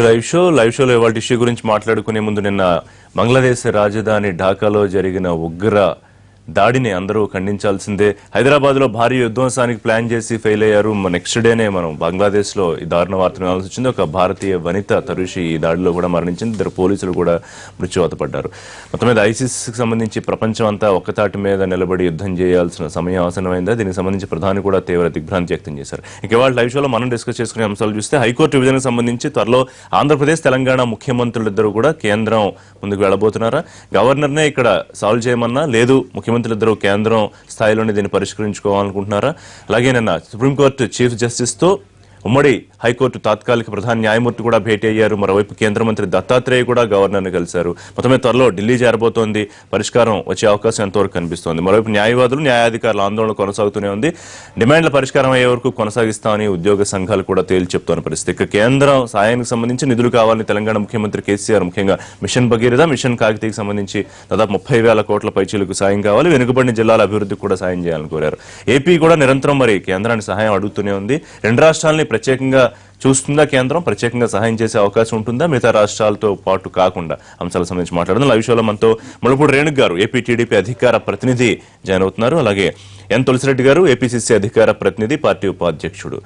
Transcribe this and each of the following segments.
Live షోలో ఇవాళ issue గురించి మాట్లాడుకునే ముందు నిన్న బంగ్లాదేశ్ రాజధాని ఢాకాలో జరిగిన ఉగ్ర దాడిని అందరూ ఖండించాల్సిందే. హైదరాబాద్ లో భారీ యుద్ధంసానికి ప్లాన్ చేసి ఫెయిల్ అయ్యారు. నెక్స్ట్ డేనే మనం బంగ్లాదేశ్ లో ఈ దారుణ వార్తను వినాల్సి వచ్చింది. ఒక భారతీయ వనిత తరుషి ఈ దాడిలో కూడా మరణించింది. ఇద్దరు పోలీసులు కూడా మృత్యువాత పడ్డారు. మొత్తం మీద ఐసిస్కి సంబంధించి ప్రపంచం అంతా ఒక్కతాటి మీద నిలబడి యుద్ధం చేయాల్సిన సమయం ఆసన్నమైందా? దీనికి సంబంధించి ప్రధాని కూడా తీవ్ర దిగ్భ్రాంతి వ్యక్తం చేశారు. ఇక ఇవాళ లైవ్ షోలో మనం డిస్కస్ చేసుకునే అంశాలు చూస్తే హైకోర్టు విభజనకు సంబంధించి త్వరలో ఆంధ్రప్రదేశ్ తెలంగాణ ముఖ్యమంత్రులిద్దరూ కూడా కేంద్రం ముందుకు వెళ్లబోతున్నారా? గవర్నర్నే ఇక్కడ సాల్వ్ చేయమన్నా లేదు ముఖ్యమంత్రులిద్దరూ కేంద్రం స్థాయిలోనే దీన్ని పరిష్కరించుకోవాలనుకుంటున్నారా? అలాగే నిన్న సుప్రీంకోర్టు చీఫ్ జస్టిస్ తో ఉమ్మడి హైకోర్టు తాత్కాలిక ప్రధాన న్యాయమూర్తి కూడా భేటీ అయ్యారు. మరోవైపు కేంద్ర మంత్రి దత్తాత్రేయ కూడా గవర్నర్ని కలిశారు. మొత్తమే త్వరలో ఢిల్లీ చేరబోతోంది. పరిష్కారం వచ్చే అవకాశం ఎంతవరకు కనిపిస్తోంది? మరోవైపు న్యాయవాదులు న్యాయాధికారుల ఆందోళన కొనసాగుతూనే ఉంది. డిమాండ్ల పరిష్కారం అయ్యే వరకు కొనసాగిస్తామని ఉద్యోగ సంఘాలు కూడా తేల్చి చెప్తున్న పరిస్థితి. ఇక కేంద్రం సాయానికి సంబంధించి నిధులు కావాలని తెలంగాణ ముఖ్యమంత్రి కేసీఆర్ ముఖ్యంగా మిషన్ భగీరథ, మిషన్ కాకతీయకి సంబంధించి దాదాపు 30,000 కోట్ల పైచీలకు సాయం కావాలి. వెనుకబడిన జిల్లాల అభివృద్ధికి కూడా సాయం చేయాలని కోరారు. ఏపీ కూడా నిరంతరం మరి కేంద్రాన్ని సహాయం అడుగుతూనే ఉంది. రెండు రాష్ట్రాలని ప్రత్యేకంగా చూస్తుందా కేంద్రం? ప్రత్యేకంగా సహాయం చేసే అవకాశం ఉంటుందా మిగతా రాష్ట్రాలతో పాటు కాకుండా? అంశాలకు సంబంధించి మాట్లాడుతున్న లైవ్ షోలో మనతో ముళ్ళపూడి రేణుక్ గారు ఏపీ టీడీపీ అధికార ప్రతినిధి జాయిన్ అవుతున్నారు. అలాగే ఎన్ తులసిరెడ్డి గారు ఏపీసీసీ అధికార ప్రతినిధి, పార్టీ ఉపాధ్యక్షుడు.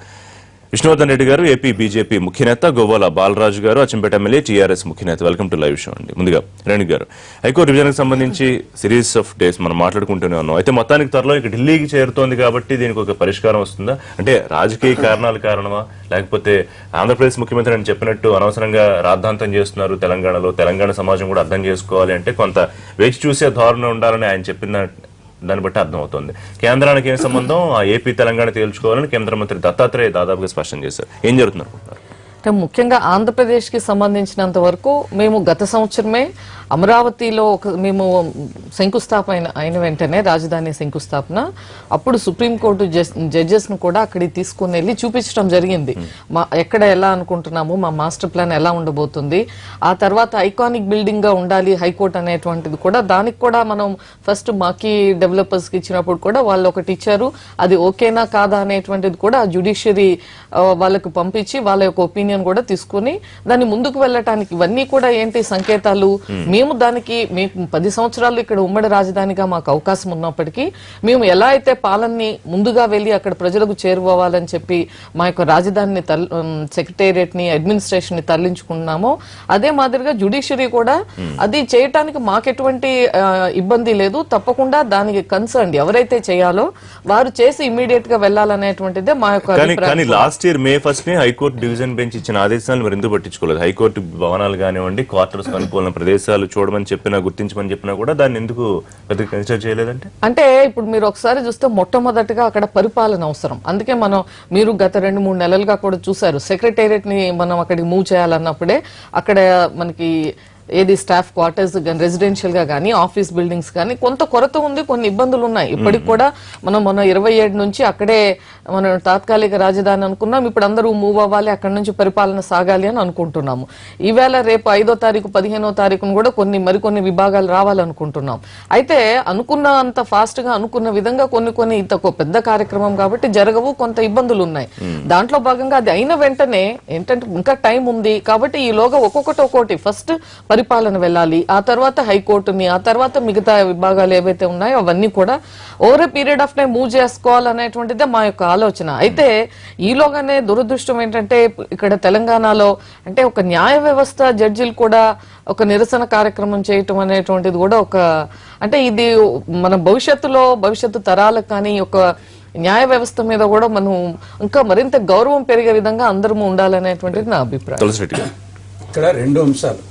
విష్ణువర్ధన్ రెడ్డి గారు ఏపీ బీజేపీ ముఖ్యనేత, గోవాల బాలరాజు గారు అచ్చంపేట ఎమ్మెల్యే, టీఆర్ఎస్ ముఖ్యనేత. వెల్కమ్ టు లైవ్ షో అండి. ముందుగా రేణుక్ గారు, హైకోర్టు విభజనకు సంబంధించి సిరీస్ ఆఫ్ డేస్ మనం మాట్లాడుకుంటూనే ఉన్నాం. అయితే మొత్తానికి త్వరలో ఇక ఢిల్లీకి చేరుతోంది కాబట్టి దీనికి ఒక పరిష్కారం వస్తుందా? అంటే రాజకీయ కారణాలు కారణమా, లేకపోతే ఆంధ్రప్రదేశ్ ముఖ్యమంత్రి అని చెప్పినట్టు అనవసరంగా రాద్ధాంతం చేస్తున్నారు తెలంగాణలో, తెలంగాణ సమాజం కూడా అర్థం చేసుకోవాలి అంటే కొంత వేచి చూసే ధోరణి ఉండాలని ఆయన చెప్పిన దాన్ని బట్టి అర్థమవుతోంది. కేంద్రానికి ఏం సంబంధం, ఆ ఏపీ తెలంగాణ తేల్చుకోవాలని కేంద్ర మంత్రి దత్తాత్రేయ దాదాపుగా స్పష్టం చేశారు. ఏం జరుగుతున్నారు? అంటే ముఖ్యంగా ఆంధ్రప్రదేశ్కి సంబంధించినంత వరకు మేము గత సంవత్సరమే అమరావతిలో మేము శంకుస్థాపన అయిన వెంటనే రాజధాని శంకుస్థాపన అప్పుడు సుప్రీంకోర్టు జడ్జెస్ను కూడా అక్కడికి తీసుకుని వెళ్ళి చూపించడం జరిగింది. ఎక్కడ ఎలా అనుకుంటున్నాము, మా మాస్టర్ ప్లాన్ ఎలా ఉండబోతుంది, ఆ తర్వాత ఐకానిక్ బిల్డింగ్ గా ఉండాలి హైకోర్టు అనేటువంటిది కూడా, దానికి కూడా మనం ఫస్ట్ మాకి డెవలపర్స్కి ఇచ్చినప్పుడు కూడా వాళ్ళు ఒకటి ఇచ్చారు. అది ఓకేనా కాదా అనేటువంటిది కూడా జ్యుడిషియరీ వాళ్ళకు పంపించి వాళ్ళ యొక్క ఒపీనియన్ కూడా తీసుకుని దాన్ని ముందుకు వెళ్ళటానికి ఇవన్నీ కూడా ఏంటి సంకేతాలు. మేము దానికి 10 సంవత్సరాలు ఇక్కడ ఉమ్మడి రాజధానిగా మాకు అవకాశం ఉన్నప్పటికీ మేము ఎలా అయితే పాలనని ముందుగా వెళ్లి అక్కడ ప్రజలకు చేరుకోవాలని చెప్పి మా యొక్క రాజధానిని సెక్రటేరియట్ ని అడ్మినిస్ట్రేషన్ ని తరలించుకున్నామో అదే మాదిరిగా జ్యుడిషియరీ కూడా అది చేయటానికి మాకెటువంటి ఇబ్బంది లేదు. తప్పకుండా దానికి కన్సర్న్ ఎవరైతే చేయాలో వారు చేసి ఇమ్మీడియట్ గా వెళ్లాలనేటువంటిదే మా యొక్క అభిప్రాయం. Last year May 1 high court division bench ఇచ్చిన ఆదేశాలను మరి ఎందుకు పట్టించుకోలేదు? హైకోర్టు భవనాలు కానివ్వండి, క్వార్టర్స్ అనుకూల ప్రదేశాలు చూడమని చెప్పినా, గుర్తించమని చెప్పినా కూడా దాన్ని ఎందుకు కన్సిడర్ చేయలేదంటే? అంటే ఇప్పుడు మీరు ఒకసారి చూస్తే మొట్టమొదటిగా అక్కడ పరిపాలన అవసరం. అందుకే మీరు గత 2-3 నెలలుగా కూడా చూసారు, సెక్రటేరియట్ ని మనం అక్కడికి మూవ్ చేయాలన్నప్పుడే అక్కడ మనకి ఏది స్టాఫ్ క్వార్టర్స్ కానీ రెసిడెన్షియల్ గా కానీ ఆఫీస్ బిల్డింగ్స్ కానీ కొంత కొరత ఉంది, కొన్ని ఇబ్బందులు ఉన్నాయి. ఇప్పటికి కూడా మనం మొన్న 27 నుంచి అక్కడే మనం తాత్కాలిక రాజధాని అనుకున్నాం. ఇప్పుడు అందరూ మూవ్ అవ్వాలి, అక్కడ నుంచి పరిపాలన సాగాలి అని అనుకుంటున్నాము. ఈవేళ రేపు 5వ తారీఖు 15వ తారీఖును కూడా మరికొన్ని విభాగాలు రావాలనుకుంటున్నాం. అయితే అనుకున్నంత ఫాస్ట్ గా అనుకున్న విధంగా కొన్ని ఇంత పెద్ద కార్యక్రమం కాబట్టి జరగవు, కొంత ఇబ్బందులు ఉన్నాయి. దాంట్లో భాగంగా అది అయిన వెంటనే ఏంటంటే ఇంకా టైం ఉంది కాబట్టి ఈలోగా ఒక్కొక్కటి ఫస్ట్ పరిపాలన వెళ్ళాలి, ఆ తర్వాత హైకోర్టుని, ఆ తర్వాత మిగతా విభాగాలు ఏవైతే ఉన్నాయో అవన్నీ కూడా over a period of time move చేసుకోవాలనేటువంటిదే మా యొక్క ఆలోచన. అయితే ఈలోగానే దురదృష్టం ఏంటంటే ఇక్కడ తెలంగాణలో అంటే ఒక న్యాయ వ్యవస్థ జడ్జిలు కూడా ఒక నిరసన కార్యక్రమం చేయటం అనేటువంటిది కూడా అంటే ఇది మన భవిష్యత్తు తరాలకు కానీ ఒక న్యాయ వ్యవస్థ మీద కూడా మనం ఇంకా మరింత గౌరవం పెరిగే విధంగా అందరము ఉండాలనేటువంటిది నా అభిప్రాయం. ఇక్కడ 2 అంశాలు.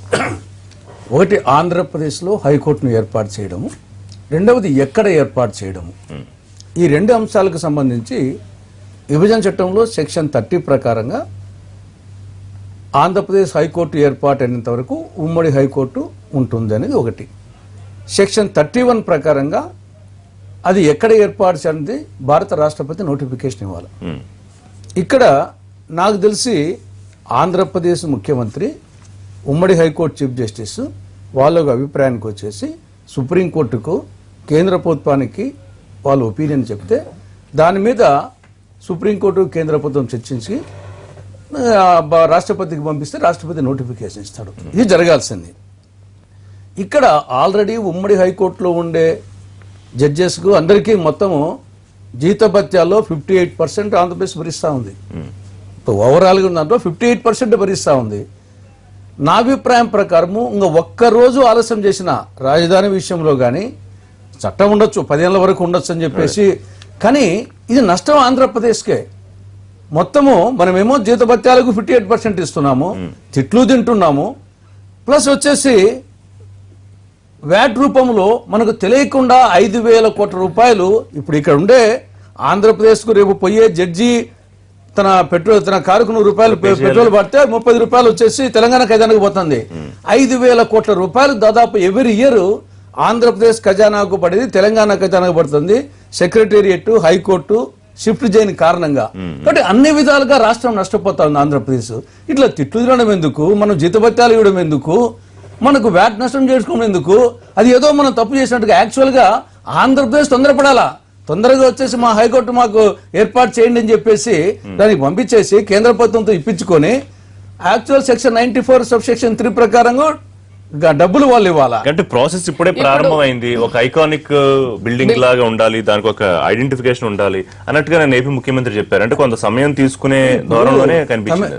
ఒకటి ఆంధ్రప్రదేశ్లో హైకోర్టును ఏర్పాటు చేయడము, రెండవది ఎక్కడ ఏర్పాటు చేయడము. ఈ 2 అంశాలకు సంబంధించి విభజన చట్టంలో సెక్షన్ 30 ప్రకారంగా ఆంధ్రప్రదేశ్ హైకోర్టు ఏర్పాటు అయినంత వరకు ఉమ్మడి హైకోర్టు ఉంటుంది అనేది ఒకటి. సెక్షన్ 31 ప్రకారంగా అది ఎక్కడ ఏర్పాటు చేయాలంటే భారత రాష్ట్రపతి నోటిఫికేషన్ ఇవ్వాలి. ఇక్కడ నాకు తెలిసి ఆంధ్రప్రదేశ్ ముఖ్యమంత్రి, ఉమ్మడి హైకోర్టు చీఫ్ జస్టిస్ వాళ్ళ అభిప్రాయానికి వచ్చేసి సుప్రీంకోర్టుకు, కేంద్ర ప్రభుత్వానికి వాళ్ళ ఒపీనియన్ చెప్తే దాని మీద సుప్రీంకోర్టు కేంద్ర ప్రభుత్వం చర్చించి రాష్ట్రపతికి పంపిస్తే రాష్ట్రపతి నోటిఫికేషన్ ఇస్తాడు. ఇది జరగాల్సింది. ఇక్కడ ఆల్రెడీ ఉమ్మడి హైకోర్టులో ఉండే జడ్జెస్కు అందరికీ మొత్తము జీతభత్యాల్లో 58% ఆంధ్రప్రదేశ్ భరిస్తూ ఉంది. ఓవరాల్గా ఉన్నంటే 58% భరిస్తూ ఉంది. నా అభిప్రాయం ప్రకారము ఇంకా ఒక్కరోజు ఆలస్యం చేసిన రాజధాని విషయంలో కానీ చట్టం ఉండొచ్చు, 10 ఏళ్ల వరకు ఉండొచ్చు అని చెప్పేసి, కానీ ఇది నష్టం ఆంధ్రప్రదేశ్కే. మొత్తము మనమేమో జీతభత్యాలకు 58% ఇస్తున్నాము, తిట్లు తింటున్నాము, ప్లస్ వచ్చేసి వ్యాట్ రూపంలో మనకు తెలియకుండా 5,000 కోట్ల రూపాయలు ఇప్పుడు ఇక్కడ ఉండే ఆంధ్రప్రదేశ్కు రేపు పోయే జడ్జి తన కారుకు 100 రూపాయలు పెట్రోల్ పడితే 30 రూపాయలు వచ్చేసి తెలంగాణ ఖజానాకు పోతుంది. 5,000 కోట్ల రూపాయలు దాదాపు ఎవ్రీ ఇయర్ ఆంధ్రప్రదేశ్ ఖజానాకు పడేది తెలంగాణ ఖజానాకు పడుతుంది. సెక్రటేరియట్, హైకోర్టు షిఫ్ట్ చేయని కారణంగా. కాబట్టి అన్ని విధాలుగా రాష్ట్రం నష్టపోతా ఉంది ఆంధ్రప్రదేశ్. ఇట్లా తిట్లు తినడం ఎందుకు, మనం జీతభత్యాలు ఇవ్వడం ఎందుకు, మనకు వ్యాట్ నష్టం చేసుకోవడం ఎందుకు, అది ఏదో మనం తప్పు చేసినట్టుగా. యాక్చువల్ గా ఆంధ్రప్రదేశ్ తొందరపడాలా, తొందరగా వచ్చేసి మా హైకోర్టు మాకు ఏర్పాటు చేయండి అని చెప్పేసి దానికి పంపించేసి కేంద్ర ప్రభుత్వంతో ఇప్పించుకొని యాక్చువల్ సెక్షన్ 94 సబ్ సెక్షన్ 3 ప్రకారంగా డబ్బులు వాళ్ళు ఇవ్వాలా. అంటే ప్రాసెస్ ఇప్పుడే ప్రారంభమైంది. ఒక ఐకానిక్ బిల్డింగ్ లాగా ఉండాలి, దానికి ఒక ఐడెంటిఫికేషన్ ఉండాలి అన్నట్టుగా నేను ఏపీ ముఖ్యమంత్రి చెప్పారు. అంటే కొంత సమయం తీసుకునే దూరంలోనే కనిపించింది.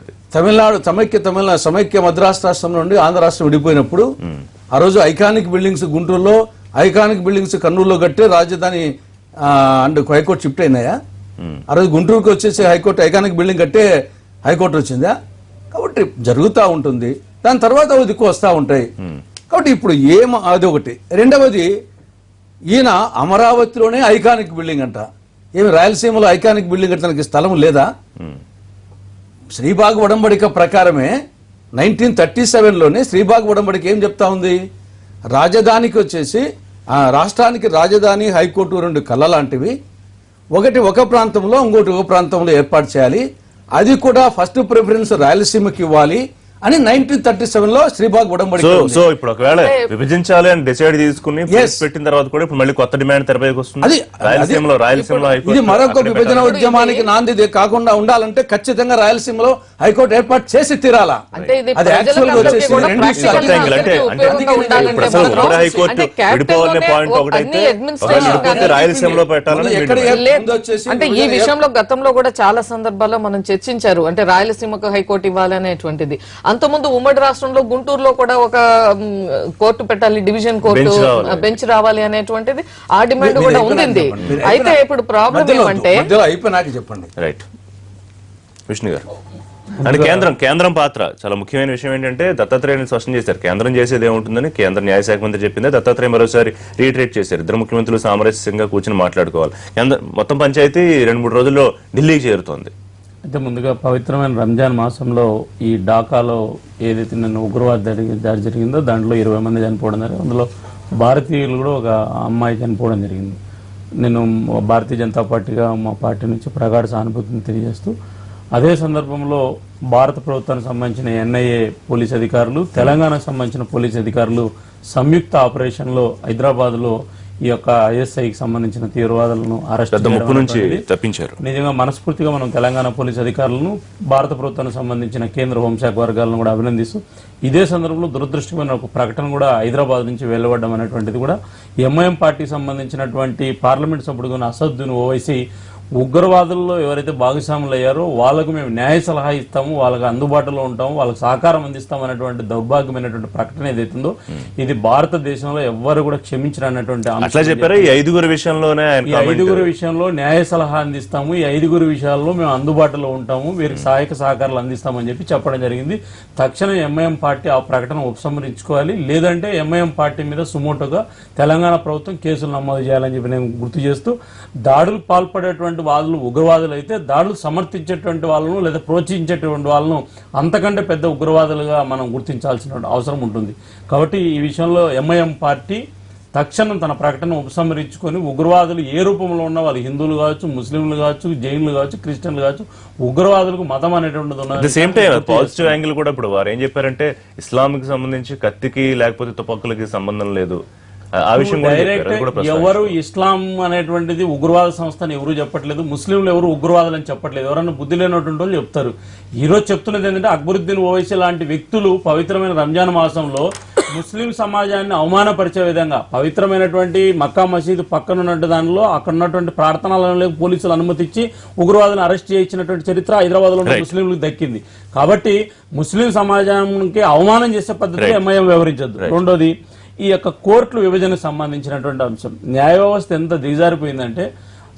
సమైక్య మద్రాసు రాష్ట్రం నుండి ఆంధ్ర రాష్ట్రం విడిపోయినప్పుడు ఆ రోజు ఐకానిక్ బిల్డింగ్స్ గుంటూరులో, ఐకానిక్ బిల్డింగ్స్ కర్నూలులో కట్టే రాజధాని అండ్ హైకోర్టు షిఫ్ట్ అయినాయా? ఆ రోజు గుంటూరుకి వచ్చేసి హైకోర్టు ఐకానిక్ బిల్డింగ్ కట్టే హైకోర్టు వచ్చిందా? కాబట్టి జరుగుతూ ఉంటుంది. దాని తర్వాత అవి దిక్కు వస్తూ ఉంటాయి. కాబట్టి ఇప్పుడు అది ఒకటి. రెండవది, ఈయన అమరావతిలోనే ఐకానిక్ బిల్డింగ్ అంట. ఏమి రాయలసీమలో ఐకానిక్ బిల్డింగ్ కట్టడానికి స్థలం లేదా? శ్రీబాగ్ ఒడంబడిక ప్రకారమే 1937లోనే శ్రీబాగ్ ఒడంబడిక ఏం చెప్తా ఉంది? రాజధానికి వచ్చేసి రాష్ట్రానికి రాజధాని, హైకోర్టు 2 కళ్ళ లాంటివి. ఒకటి ఒక ప్రాంతంలో, ఇంకోటి ఒక ప్రాంతంలో ఏర్పాటు చేయాలి. అది కూడా ఫస్ట్ ప్రిఫరెన్స్ రాయలసీమకి ఇవ్వాలి అని 1937లో శ్రీబాగ్ ఒడంబడిక. సో ఇప్పుడు ఒకవేళ విభజించాలి అని డిసైడ్ తీసుకుని పెట్టిన తర్వాత కూడా ఇప్పుడు మళ్ళీ కొత్త డిమాండ్ తెరపైకి వస్తుంది. రాయలసీమలో ఇది మరొక విభజన ఉద్యమానికి నాంది కాకుండా ఉండాలంటే ఖచ్చితంగా రాయలసీమలో హైకోర్టు ఏర్పాటు చేసి తీరాలా. అది యాక్చువల్ గా వచ్చేసి హైకోర్టు విడిపోవాలనే పాయింట్ ఒకటైతే రాయలసీమలో పెట్టాలని. అంటే ఈ విషయంలో గతంలో కూడా చాలా సందర్భాల్లో మనం చర్చించారు. అంటే రాయలసీమకు హైకోర్టు ఇవ్వాలనేటువంటిది. అంతకుముందు ఉమ్మడి రాష్ట్రంలో గుంటూరులో కూడా ఒక కోర్టు పెట్టాలి, డివిజన్ కోర్టు బెంచ్ రావాలి అనేటువంటిది ఆ డిమాండ్ కూడా ఉంది. అయితే ఇప్పుడు ప్రాబ్లం ఏమంటే చెప్పండి. రైట్ విష్ణు గారు, అంటే కేంద్రం పాత్ర చాలా ముఖ్యమైన విషయం ఏంటంటే దత్తాత్రేయని స్పష్టం చేశారు. కేంద్రం చేసేది ఏముంటుందని కేంద్ర న్యాయశాఖ మంత్రి చెప్పిందే దత్తాత్రేయ మరోసారి రీట్రేట్ చేశారు. ఇద్దరు ముఖ్యమంత్రులు సామరస్యంగా కూర్చొని మాట్లాడుకోవాలి. మొత్తం పంచాయతీ 2-3 రోజుల్లో ఢిల్లీకి చేరుతోంది. అయితే ముందుగా పవిత్రమైన రంజాన్ మాసంలో ఈ ఢాకాలో ఏదైతే నిన్న ఉగ్రవాద దాడి జరిగిందో దాంట్లో 20 మంది చనిపోవడం జరిగింది. అందులో భారతీయులు కూడా ఒక అమ్మాయి చనిపోవడం జరిగింది. నేను భారతీయ జనతా పార్టీగా మా పార్టీ నుంచి ప్రగాఢ సానుభూతిని తెలియజేస్తూ, అదే సందర్భంలో భారత ప్రభుత్వానికి సంబంధించిన ఎన్ఐఏ పోలీస్ అధికారులు, తెలంగాణకు సంబంధించిన పోలీస్ అధికారులు సంయుక్త ఆపరేషన్లో హైదరాబాద్లో ఈ యొక్క ఐఎస్ఐకి సంబంధించిన తీవ్రవాదులను అరెస్ట్ తప్పించారు. నిజంగా మనస్ఫూర్తిగా మనం తెలంగాణ పోలీస్ అధికారులను, భారత ప్రభుత్వానికి సంబంధించిన కేంద్ర హోంశాఖ వర్గాలను కూడా అభినందిస్తూ, ఇదే సందర్భంలో దురదృష్టమైన ఒక ప్రకటన కూడా హైదరాబాద్ నుంచి వెలువడడం అనేటువంటిది కూడా ఎంఐఎం పార్టీకి సంబంధించినటువంటి పార్లమెంట్ సభ్యుడు అసదుద్దీన్ ఓవైసీ ఉగ్రవాదుల్లో ఎవరైతే భాగస్వాములు అయ్యారో వాళ్ళకు మేము న్యాయ సలహా ఇస్తాము, వాళ్ళకి అందుబాటులో ఉంటాము, వాళ్ళకి సహకారం అందిస్తాం అనేటువంటి దౌర్భాగ్యమైనటువంటి ప్రకటన ఏదైతుందో ఇది భారతదేశంలో ఎవ్వరు కూడా క్షమించరన్నటువంటి ఈ 5 విషయంలోనే ఈ 5 విషయంలో న్యాయ సలహా అందిస్తాము, ఈ 5 విషయాల్లో మేము అందుబాటులో ఉంటాము, వీరికి సహాయక సహకారాలు అందిస్తామని చెప్పి చెప్పడం జరిగింది. తక్షణం ఎంఐఎం పార్టీ ఆ ప్రకటన ఉపసంహరించుకోవాలి, లేదంటే ఎంఐఎం పార్టీ మీద సుమోటోగా తెలంగాణ ప్రభుత్వం కేసులు నమోదు చేయాలని చెప్పి నేను గుర్తు చేస్తూ, దాడులు పాల్పడేటువంటి వాదులు ఉగ్రవాదులు అయితే దాడులు సమర్థించేటువంటి వాళ్ళను లేదా ప్రోత్సహించేటువంటి వాళ్ళను అంతకంటే పెద్ద ఉగ్రవాదులుగా మనం గుర్తించాల్సిన అవసరం ఉంటుంది. కాబట్టి ఈ విషయంలో ఎంఐఎం పార్టీ తక్షణం తన ప్రకటన ఉపసంహరించుకొని ఉగ్రవాదులు ఏ రూపంలో ఉన్న వాళ్ళు హిందువులు కావచ్చు, ముస్లింలు కావచ్చు, జైన్లు కావచ్చు, క్రిస్టియన్లు కావచ్చు, ఉగ్రవాదులకు మతం అనేటువంటిది ఉన్నది. సేమ్ టైం పాజిటివ్ యాంగిల్ కూడా ఇప్పుడు వారు ఏం చెప్పారంటే ఇస్లాంకి సంబంధించి కత్తికి లేకపోతే తుపాకులకి సంబంధం లేదు, ఆ విషయం కూడా చెప్పారు. డైరెక్ట్ అది కూడా ప్రస్తావించారు. ఎవరు ఇస్లాం అనేటువంటిది ఉగ్రవాద సంస్థ అని ఎవరు చెప్పట్లేదు, ముస్లింలు ఎవరు ఉగ్రవాదులు అని చెప్పట్లేదు. ఎవరన్నా బుద్ధి లేనటువంటి వాళ్ళు చెప్తారు. ఈ రోజు చెప్తున్నది ఏంటంటే అక్బరుద్దీన్ ఓవైసీ లాంటి వ్యక్తులు పవిత్రమైన రంజాన్ మాసంలో ముస్లిం సమాజాన్ని అవమానపరిచే విధంగా పవిత్రమైనటువంటి మక్కా మసీదు పక్కన ఉన్నట్టు దానిలో అక్కడ ఉన్నటువంటి ప్రార్థనలలో పోలీసులు అనుమతి ఇచ్చి ఉగ్రవాదులను అరెస్ట్ చేయించినటువంటి చరిత్ర హైదరాబాద్ లో ఉన్న ముస్లింలకు దక్కింది. కాబట్టి ముస్లిం సమాజానికి అవమానం చేసే పద్ధతి ఎంఐఎం వ్యవహరించద్దు. రెండోది ఈ యొక్క కోర్టుల విభజనకు సంబంధించినటువంటి అంశం. న్యాయ వ్యవస్థ ఎంత దిగజారిపోయిందంటే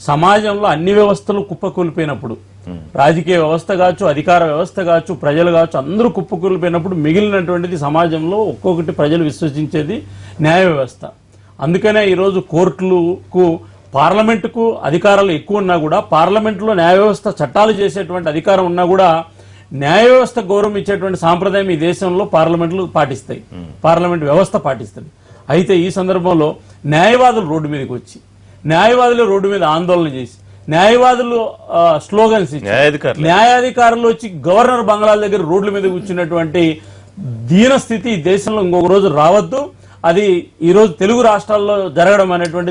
సమాజంలో అన్ని వ్యవస్థలు కుప్పకూలిపోయినప్పుడు, రాజకీయ వ్యవస్థ కావచ్చు, అధికార వ్యవస్థ కావచ్చు, ప్రజలు కావచ్చు, అందరూ కుప్పకూలిపోయినప్పుడు మిగిలినటువంటిది సమాజంలో ఒక్కొక్కటి ప్రజలు విశ్వసించేది న్యాయ వ్యవస్థ. అందుకనే ఈరోజు కోర్టులకు పార్లమెంటుకు అధికారాలు ఎక్కువ ఉన్నా కూడా, పార్లమెంటులో న్యాయ వ్యవస్థ చట్టాలు చేసేటువంటి అధికారం ఉన్నా కూడా న్యాయ వ్యవస్థ గౌరవం ఇచ్చేటువంటి సాంప్రదాయం ఈ దేశంలో పార్లమెంట్లు పాటిస్తాయి, పార్లమెంట్ వ్యవస్థ పాటిస్తుంది. అయితే ఈ సందర్భంలో న్యాయవాదులు రోడ్డు మీదకి వచ్చి, న్యాయవాదులు రోడ్డు మీద ఆందోళన చేసి, న్యాయవాదులు స్లోగన్స్ ఇచ్చి, న్యాయాధికారులు వచ్చి గవర్నర్ బంగ్లాల దగ్గర రోడ్ల మీద కూర్చున్నటువంటి దీన స్థితి ఈ దేశంలో ఇంకొక రోజు రావద్దు. అది ఈ రోజు తెలుగు రాష్ట్రాల్లో జరగడం అనేటువంటి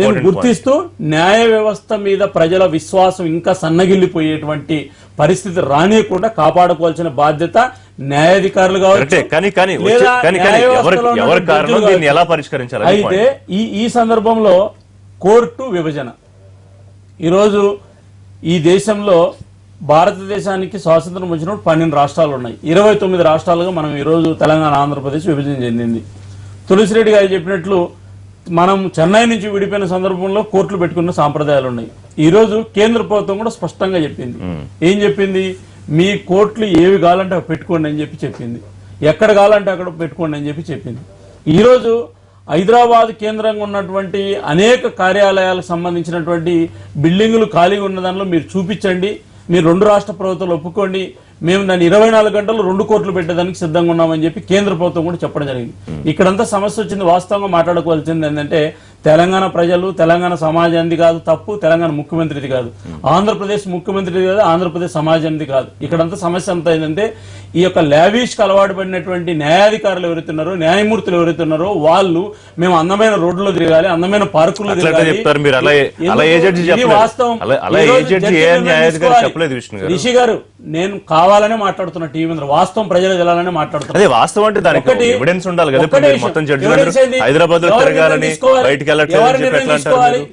నేను గుర్తిస్తూ న్యాయ వ్యవస్థ మీద ప్రజల విశ్వాసం ఇంకా సన్నగిల్లిపోయేటువంటి పరిస్థితి రానియకుండా కాపాడుకోవాల్సిన బాధ్యత న్యాయాధికారులు కావచ్చు. అయితే ఈ సందర్భంలో కోర్టు విభజన ఈరోజు ఈ దేశంలో భారతదేశానికి స్వాతంత్రం వచ్చినప్పుడు 12 రాష్ట్రాలు ఉన్నాయి. 29 రాష్ట్రాలుగా మనం ఈరోజు తెలంగాణ, ఆంధ్రప్రదేశ్ విభజన చెందింది. తులసిరెడ్డి గారు చెప్పినట్లు మనం చెన్నై నుంచి విడిపోయిన సందర్భంలో కోర్టులు పెట్టుకున్న సాంప్రదాయాలు ఉన్నాయి. ఈ రోజు కేంద్ర ప్రభుత్వం కూడా స్పష్టంగా చెప్పింది. ఏం చెప్పింది? మీ కోర్టులు ఏవి కావాలంటే అవి పెట్టుకోండి అని చెప్పి చెప్పింది. ఎక్కడ కావాలంటే అక్కడ పెట్టుకోండి అని చెప్పి చెప్పింది. ఈ రోజు హైదరాబాద్ కేంద్రంగా ఉన్నటువంటి అనేక కార్యాలయాలకు సంబంధించినటువంటి బిల్డింగులు ఖాళీగా ఉన్న దానిలో మీరు చూపించండి, మీరు 2 రాష్ట్ర ప్రభుత్వాలు ఒప్పుకోండి, మేము దాన్ని 24 గంటలు 2 కోర్టులు పెట్టేదానికి సిద్ధంగా ఉన్నామని చెప్పి కేంద్ర ప్రభుత్వం కూడా చెప్పడం జరిగింది. ఇక్కడంతా సమస్య వచ్చింది. వాస్తవంగా మాట్లాడుకోవాల్సింది ఏంటంటే తెలంగాణ ప్రజలు, తెలంగాణ సమాజానికి కాదు తప్పు, తెలంగాణ ముఖ్యమంత్రిది కాదు, ఆంధ్రప్రదేశ్ ముఖ్యమంత్రిది కాదు, ఆంధ్రప్రదేశ్ సమాజానికి కాదు. ఇక్కడంతా సమస్య అంతా ఏంటంటే ఈ యొక్క లావిష్కి అలవాటు పడినటువంటి న్యాయాధికారులు ఎవరైతున్నారో, న్యాయమూర్తులు ఎవరైతున్నారో వాళ్ళు మేము అందమైన రోడ్లలో తిరగాలి, అందమైన పార్కుల్లో తిరగాలి. రిషి గారు, నేను కావాలనే మాట్లాడుతున్నా, టీవీ మీద వాస్తవం ప్రజలకు తెలాలనే మాట్లాడుతున్నా.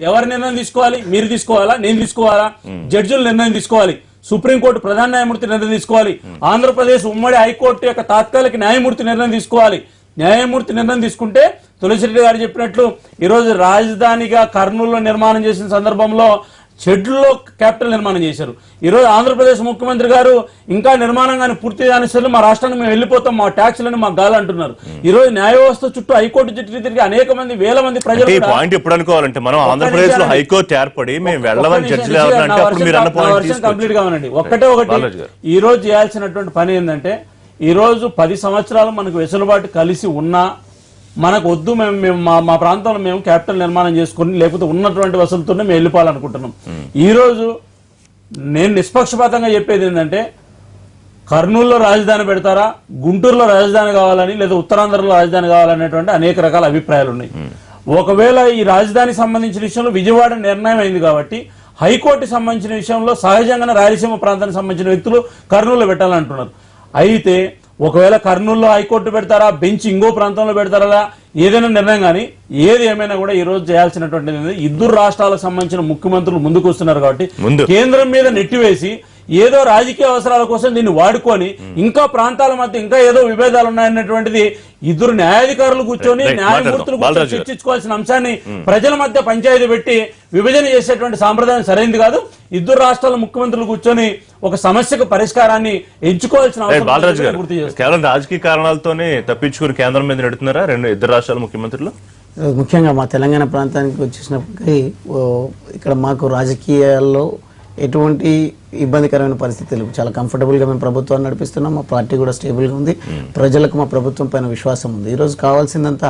ఎవరు నిర్ణయం తీసుకోవాలి? మీరు తీసుకోవాలా? నేను తీసుకోవాలా? జడ్జిలు నిర్ణయం తీసుకోవాలి. సుప్రీంకోర్టు ప్రధాన న్యాయమూర్తి నిర్ణయం తీసుకోవాలి. ఆంధ్రప్రదేశ్ ఉమ్మడి హైకోర్టు యొక్క తాత్కాలిక న్యాయమూర్తి నిర్ణయం తీసుకోవాలి. న్యాయమూర్తి నిర్ణయం తీసుకుంటే తులసిరెడ్డి గారు చెప్పినట్లు ఈరోజు రాజధానిగా కర్నూలులో నిర్మాణం చేసిన సందర్భంలో షెడ్యూల్లో క్యాపిటల్ నిర్మాణం చేశారు. ఈరోజు ఆంధ్రప్రదేశ్ ముఖ్యమంత్రి గారు ఇంకా నిర్మాణం కానీ పూర్తి కానిస్తారు, మా రాష్ట్రానికి మేము వెళ్ళిపోతాం, మా ట్యాక్స్లను మాకు గాలంటున్నారు. ఈ రోజు న్యాయ వ్యవస్థ చుట్టూ హైకోర్టు చుట్టూ తిరిగి అనేక మంది, వేల మంది ప్రజలు పాయింట్ ఎప్పుడు అనుకోవాలంటే మనం ఆంధ్రప్రదేశ్ లో హైకోర్టు ఏర్పడి మేము వెళ్ళమని కంప్లీట్ గా ఉండండి. ఒకటి ఈ రోజు చేయాల్సినటువంటి పని ఏంటంటే, ఈ రోజు 10 సంవత్సరాలు మనకు వెసులుబాటు కలిసి ఉన్నా మనకు వద్దు, మేము మా ప్రాంతంలో మేము క్యాపిటల్ నిర్మాణం చేసుకుని లేకపోతే ఉన్నటువంటి వసతులతోనే మేము వెళ్ళిపోవాలనుకుంటున్నాం. ఈ రోజు నేను నిష్పక్షపాతంగా చెప్పేది ఏంటంటే, కర్నూలులో రాజధాని పెడతారా, గుంటూరులో రాజధాని కావాలని, లేదా ఉత్తరాంధ్రలో రాజధాని కావాలనేటువంటి అనేక రకాల అభిప్రాయాలు ఉన్నాయి. ఒకవేళ ఈ రాజధానికి సంబంధించిన విషయంలో విజయవాడ నిర్ణయం అయింది కాబట్టి హైకోర్టు సంబంధించిన విషయంలో సహజంగానే రాయలసీమ ప్రాంతానికి సంబంధించిన వ్యక్తులు కర్నూలులో పెట్టాలంటున్నారు. అయితే ఒకవేళ కర్నూలులో హైకోర్టు పెడతారా, బెంచ్ ఇంకో ప్రాంతంలో పెడతారా, ఏదైనా నిర్ణయం కానీ ఏది ఏమైనా కూడా ఈ రోజు చేయాల్సినటువంటిది, 2 రాష్ట్రాలకు సంబంధించిన ముఖ్యమంత్రులు ముందుకు వస్తున్నారు కాబట్టి కేంద్రం మీద నెట్టివేసి ఏదో రాజకీయ అవసరాల కోసం దీన్ని వాడుకొని ఇంకా ప్రాంతాల మధ్య ఇంకా ఏదో విభేదాలు ఉన్నాయన్నటువంటిది 2 న్యాయాధికారులు కూర్చొని, న్యాయమూర్తులు కూర్చొని చర్చించుకోవాల్సిన అంశాన్ని ప్రజల మధ్య పంచాయతీ పెట్టి విభజన చేసేటువంటి సాంప్రదాయం సరైనది కాదు. 2 రాష్ట్రాల ముఖ్యమంత్రులు కూర్చొని ఒక సమస్యకు పరిష్కారాన్ని ఎంచుకోవాల్సిన అవసరం గుర్తు చేస్తారు. కేవలం రాజకీయ కారణాలతోనే తప్పించుకుని కేంద్రం మీద నడుతున్నారా 2 రాష్ట్రాల ముఖ్యమంత్రులు? ముఖ్యంగా మా తెలంగాణ ప్రాంతానికి వచ్చేసినప్పటికీ ఇక్కడ మాకు రాజకీయాల్లో ఎటువంటి ఇబ్బందికరమైన పరిస్థితులు, చాలా కంఫర్టబుల్ గా మేము ప్రభుత్వాన్ని నడిపిస్తున్నాం. మా పార్టీ కూడా స్టేబుల్ గా ఉంది. ప్రజలకు మా ప్రభుత్వం పైన విశ్వాసం ఉంది. ఈ రోజు కావాల్సిందంతా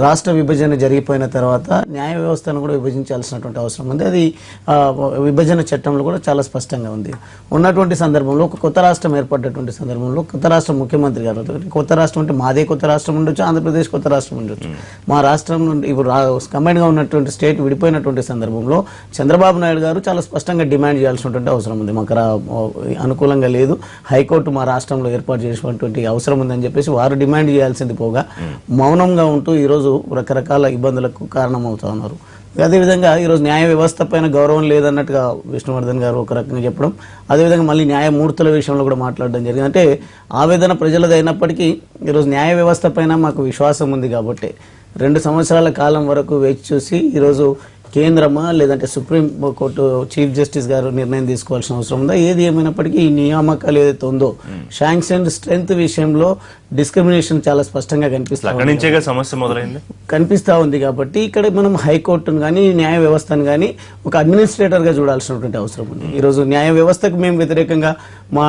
రాష్ట్ర విభజన జరిగిపోయిన తర్వాత న్యాయ వ్యవస్థను కూడా విభజించాల్సినటువంటి అవసరం ఉంది. అది విభజన చట్టంలో కూడా చాలా స్పష్టంగా ఉంది. ఉన్నటువంటి సందర్భంలో ఒక కొత్త రాష్ట్రం ఏర్పడ్డటువంటి సందర్భంలో కొత్త రాష్ట్ర ముఖ్యమంత్రి గారు, కొత్త రాష్ట్రం అంటే మాదే కొత్త రాష్ట్రం ఉండొచ్చు, ఆంధ్రప్రదేశ్ కొత్త రాష్ట్రం ఉండొచ్చు. మా రాష్ట్రం నుండి ఇప్పుడు కంబైన్ గా ఉన్నటువంటి స్టేట్ విడిపోయినటువంటి సందర్భంలో చంద్రబాబు నాయుడు గారు చాలా స్పష్టంగా డిమాండ్ చేయాల్సినటువంటి అవసరం ఉంది. మాకు అనుకూలంగా లేదు, హైకోర్టు మా రాష్ట్రంలో ఏర్పాటు చేసినటువంటి అవసరం ఉందని చెప్పేసి వారు డిమాండ్ చేయాల్సింది పోగా మౌనంగా ఉంటూ ఈరోజు రకరకాల ఇబ్బందులకు కారణమవుతా ఉన్నారు. అదేవిధంగా ఈరోజు న్యాయ వ్యవస్థ పైన గౌరవం లేదన్నట్టుగా విష్ణువర్ధన్ గారు ఒక రకంగా చెప్పడం, అదేవిధంగా మళ్ళీ న్యాయమూర్తుల విషయంలో కూడా మాట్లాడడం జరిగింది. అంటే ఆవేదన ప్రజలది అయినప్పటికీ ఈరోజు న్యాయ వ్యవస్థ పైన మాకు విశ్వాసం ఉంది కాబట్టి 2 సంవత్సరాల కాలం వరకు వేచి చూసి ఈరోజు కేంద్రమా లేదంటే సుప్రీం కోర్టు చీఫ్ జస్టిస్ గారు నిర్ణయం తీసుకోవాల్సిన అవసరం ఉందా? ఏది ఏమైనప్పటికీ ఈ నియామకాలు ఏదైతే ఉందో శాంక్షన్ స్ట్రెంత్ విషయంలో డిస్క్రిమినేషన్ చాలా స్పష్టంగా కనిపిస్తా ఉంది. కాబట్టి ఇక్కడ మనం హైకోర్టును కానీ న్యాయ వ్యవస్థను కానీ ఒక అడ్మినిస్ట్రేటర్ గా చూడాల్సినటువంటి అవసరం ఉంది. ఈరోజు న్యాయ వ్యవస్థకు మేము వ్యతిరేకంగా మా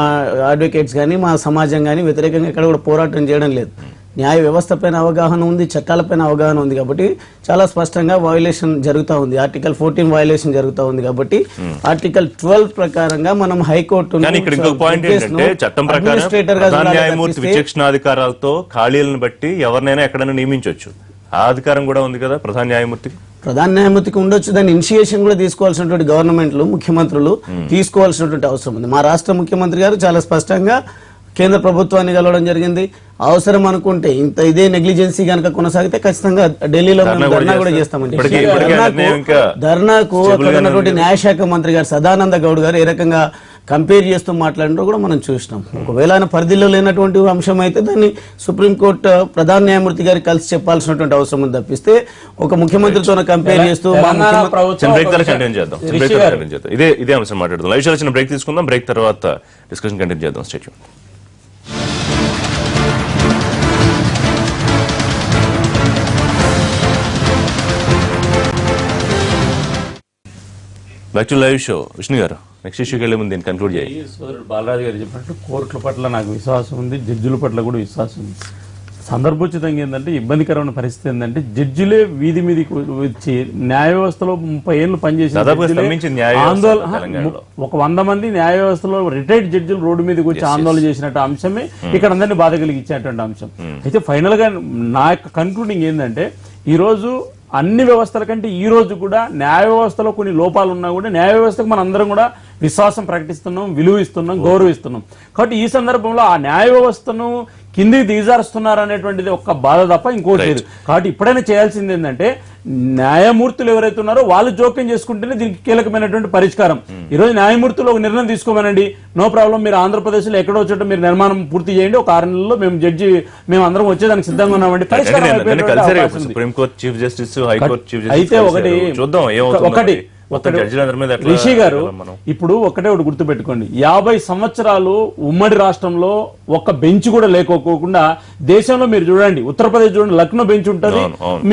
అడ్వకేట్స్ కానీ మా సమాజం కానీ వ్యతిరేకంగా ఇక్కడ కూడా పోరాటం చేయడం లేదు. న్యాయ వ్యవస్థ పైన అవగాహన ఉంది, చట్టాలపైన అవగాహన ఉంది కాబట్టి చాలా స్పష్టంగా వయలేషన్ జరుగుతూ ఉంది. ఆర్టికల్ 14 వయలేషన్ జరుగుతూ ఉంది కాబట్టి ఆర్టికల్ 12 ప్రకారంగా మనం హైకోర్టు చట్టం ప్రకారం న్యాయమూర్తి విచక్షణాధికారాలతో ఖాళీలను బట్టి ఎవరినైనా ఎక్కడైనా నియమించవచ్చు. ఆ అధికారం కూడా ఉంది కదా ప్రధాన న్యాయమూర్తికి. ప్రధాన న్యాయమూర్తికి ఉండొచ్చు. దాని ఇనిషియేషన్ కూడా తీసుకోవాల్సినటువంటి గవర్నమెంట్లు, ముఖ్యమంత్రులు తీసుకోవాల్సినటువంటి అవసరం ఉంది. మా రాష్ట్ర ముఖ్యమంత్రి గారు చాలా స్పష్టంగా కేంద్ర ప్రభుత్వాన్ని కలవడం జరిగింది. అవసరం అనుకుంటే ఇదే నెగ్లిజెన్సీ కనుక కొనసాగితే ఖచ్చితంగా ఢిల్లీలో ధర్నా కూడా చేస్తామని ధర్నాకు అక్కడ ఉన్నటువంటి న్యాయశాఖ మంత్రి గారు సదానంద గౌడ్ గారు ఏ రకంగా కంపేర్ చేస్తూ మాట్లాడినో కూడా మనం చూసినాం. ఒకవేళ ఆయన పరిధిలో లేనటువంటి అంశం అయితే దాన్ని సుప్రీంకోర్టు ప్రధాన న్యాయమూర్తి గారికి కలిసి చెప్పాల్సినటువంటి అవసరం ఉంది తప్పిస్తే ఒక ముఖ్యమంత్రితో కంపేర్ చేస్తూ ఇదే అంశం మాట్లాడుతాం. లైవ్ షో బ్రేక్ తీసుకుందాం. బ్రేక్ తర్వాత డిస్కషన్ కంటిన్యూ చేద్దాం. State back to live show. Vishnu గారు, నెక్స్ట్ ఇష్యూకి వెళ్ళే ముందు కన్క్లూడ్ చేయాలి. సోదరుడు బాలరాజు గారు చెప్పినట్టు కోర్టుల పట్ల నాకు విశ్వాసం ఉంది, జడ్జిల పట్ల కూడా విశ్వాసం ఉంది. సందర్భోచితంగా ఏంటంటే ఇబ్బందికరమైన పరిస్థితి ఏంటంటే జడ్జిలే వీధి మీదకి వచ్చి న్యాయ వ్యవస్థలో 30 ఏళ్ళు పనిచేసిన ఆందోళన, ఒక 100 మంది న్యాయ వ్యవస్థలో రిటైర్డ్ జడ్జిలు రోడ్డు మీదకి వచ్చి ఆందోళన చేసినట్టు అంశమే ఇక్కడ అందరినీ బాధ కలిగించేటువంటి అంశం. అయితే ఫైనల్ గా నా యొక్క కన్క్లూడింగ్ ఏంటంటే ఈ రోజు అన్ని వ్యవస్థల కంటే ఈ రోజు కూడా న్యాయ వ్యవస్థలో కొన్ని లోపాలు ఉన్నా కూడా న్యాయ వ్యవస్థకు మనం అందరం కూడా విశ్వాసం ప్రకటిస్తున్నాం, విలువ ఇస్తున్నాం, గౌరవిస్తున్నాం. కాబట్టి ఈ సందర్భంలో ఆ న్యాయ వ్యవస్థను కిందికి దిగజారుస్తున్నారు అనేటువంటిది ఒక్క బాధ తప్ప ఇంకోటి లేదు. కాబట్టి ఇప్పుడైనా చేయాల్సింది ఏంటంటే న్యాయమూర్తులు ఎవరైతే ఉన్నారో వాళ్ళు జోక్యం చేసుకుంటేనే దీనికి కీలకమైనటువంటి పరిష్కారం. ఈ రోజు న్యాయమూర్తులు ఒక నిర్ణయం తీసుకోమనండి, నో ప్రాబ్లం, మీరు ఆంధ్రప్రదేశ్ లో ఎక్కడో చోట మీరు నిర్మాణం పూర్తి చేయండి, ఒక 6 నెలల్లో మేము అందరం వచ్చేదానికి సిద్ధంగా ఉన్నామండి. అయితే ఒకటి రిషి గారు ఇప్పుడు ఒకటి గుర్తుపెట్టుకోండి, 50 సంవత్సరాలు ఉమ్మడి రాష్ట్రంలో ఒక్క బెంచ్ కూడా లేకోకుండా దేశంలో మీరు చూడండి, ఉత్తరప్రదేశ్ చూడండి, లక్నో బెంచ్ ఉంటుంది,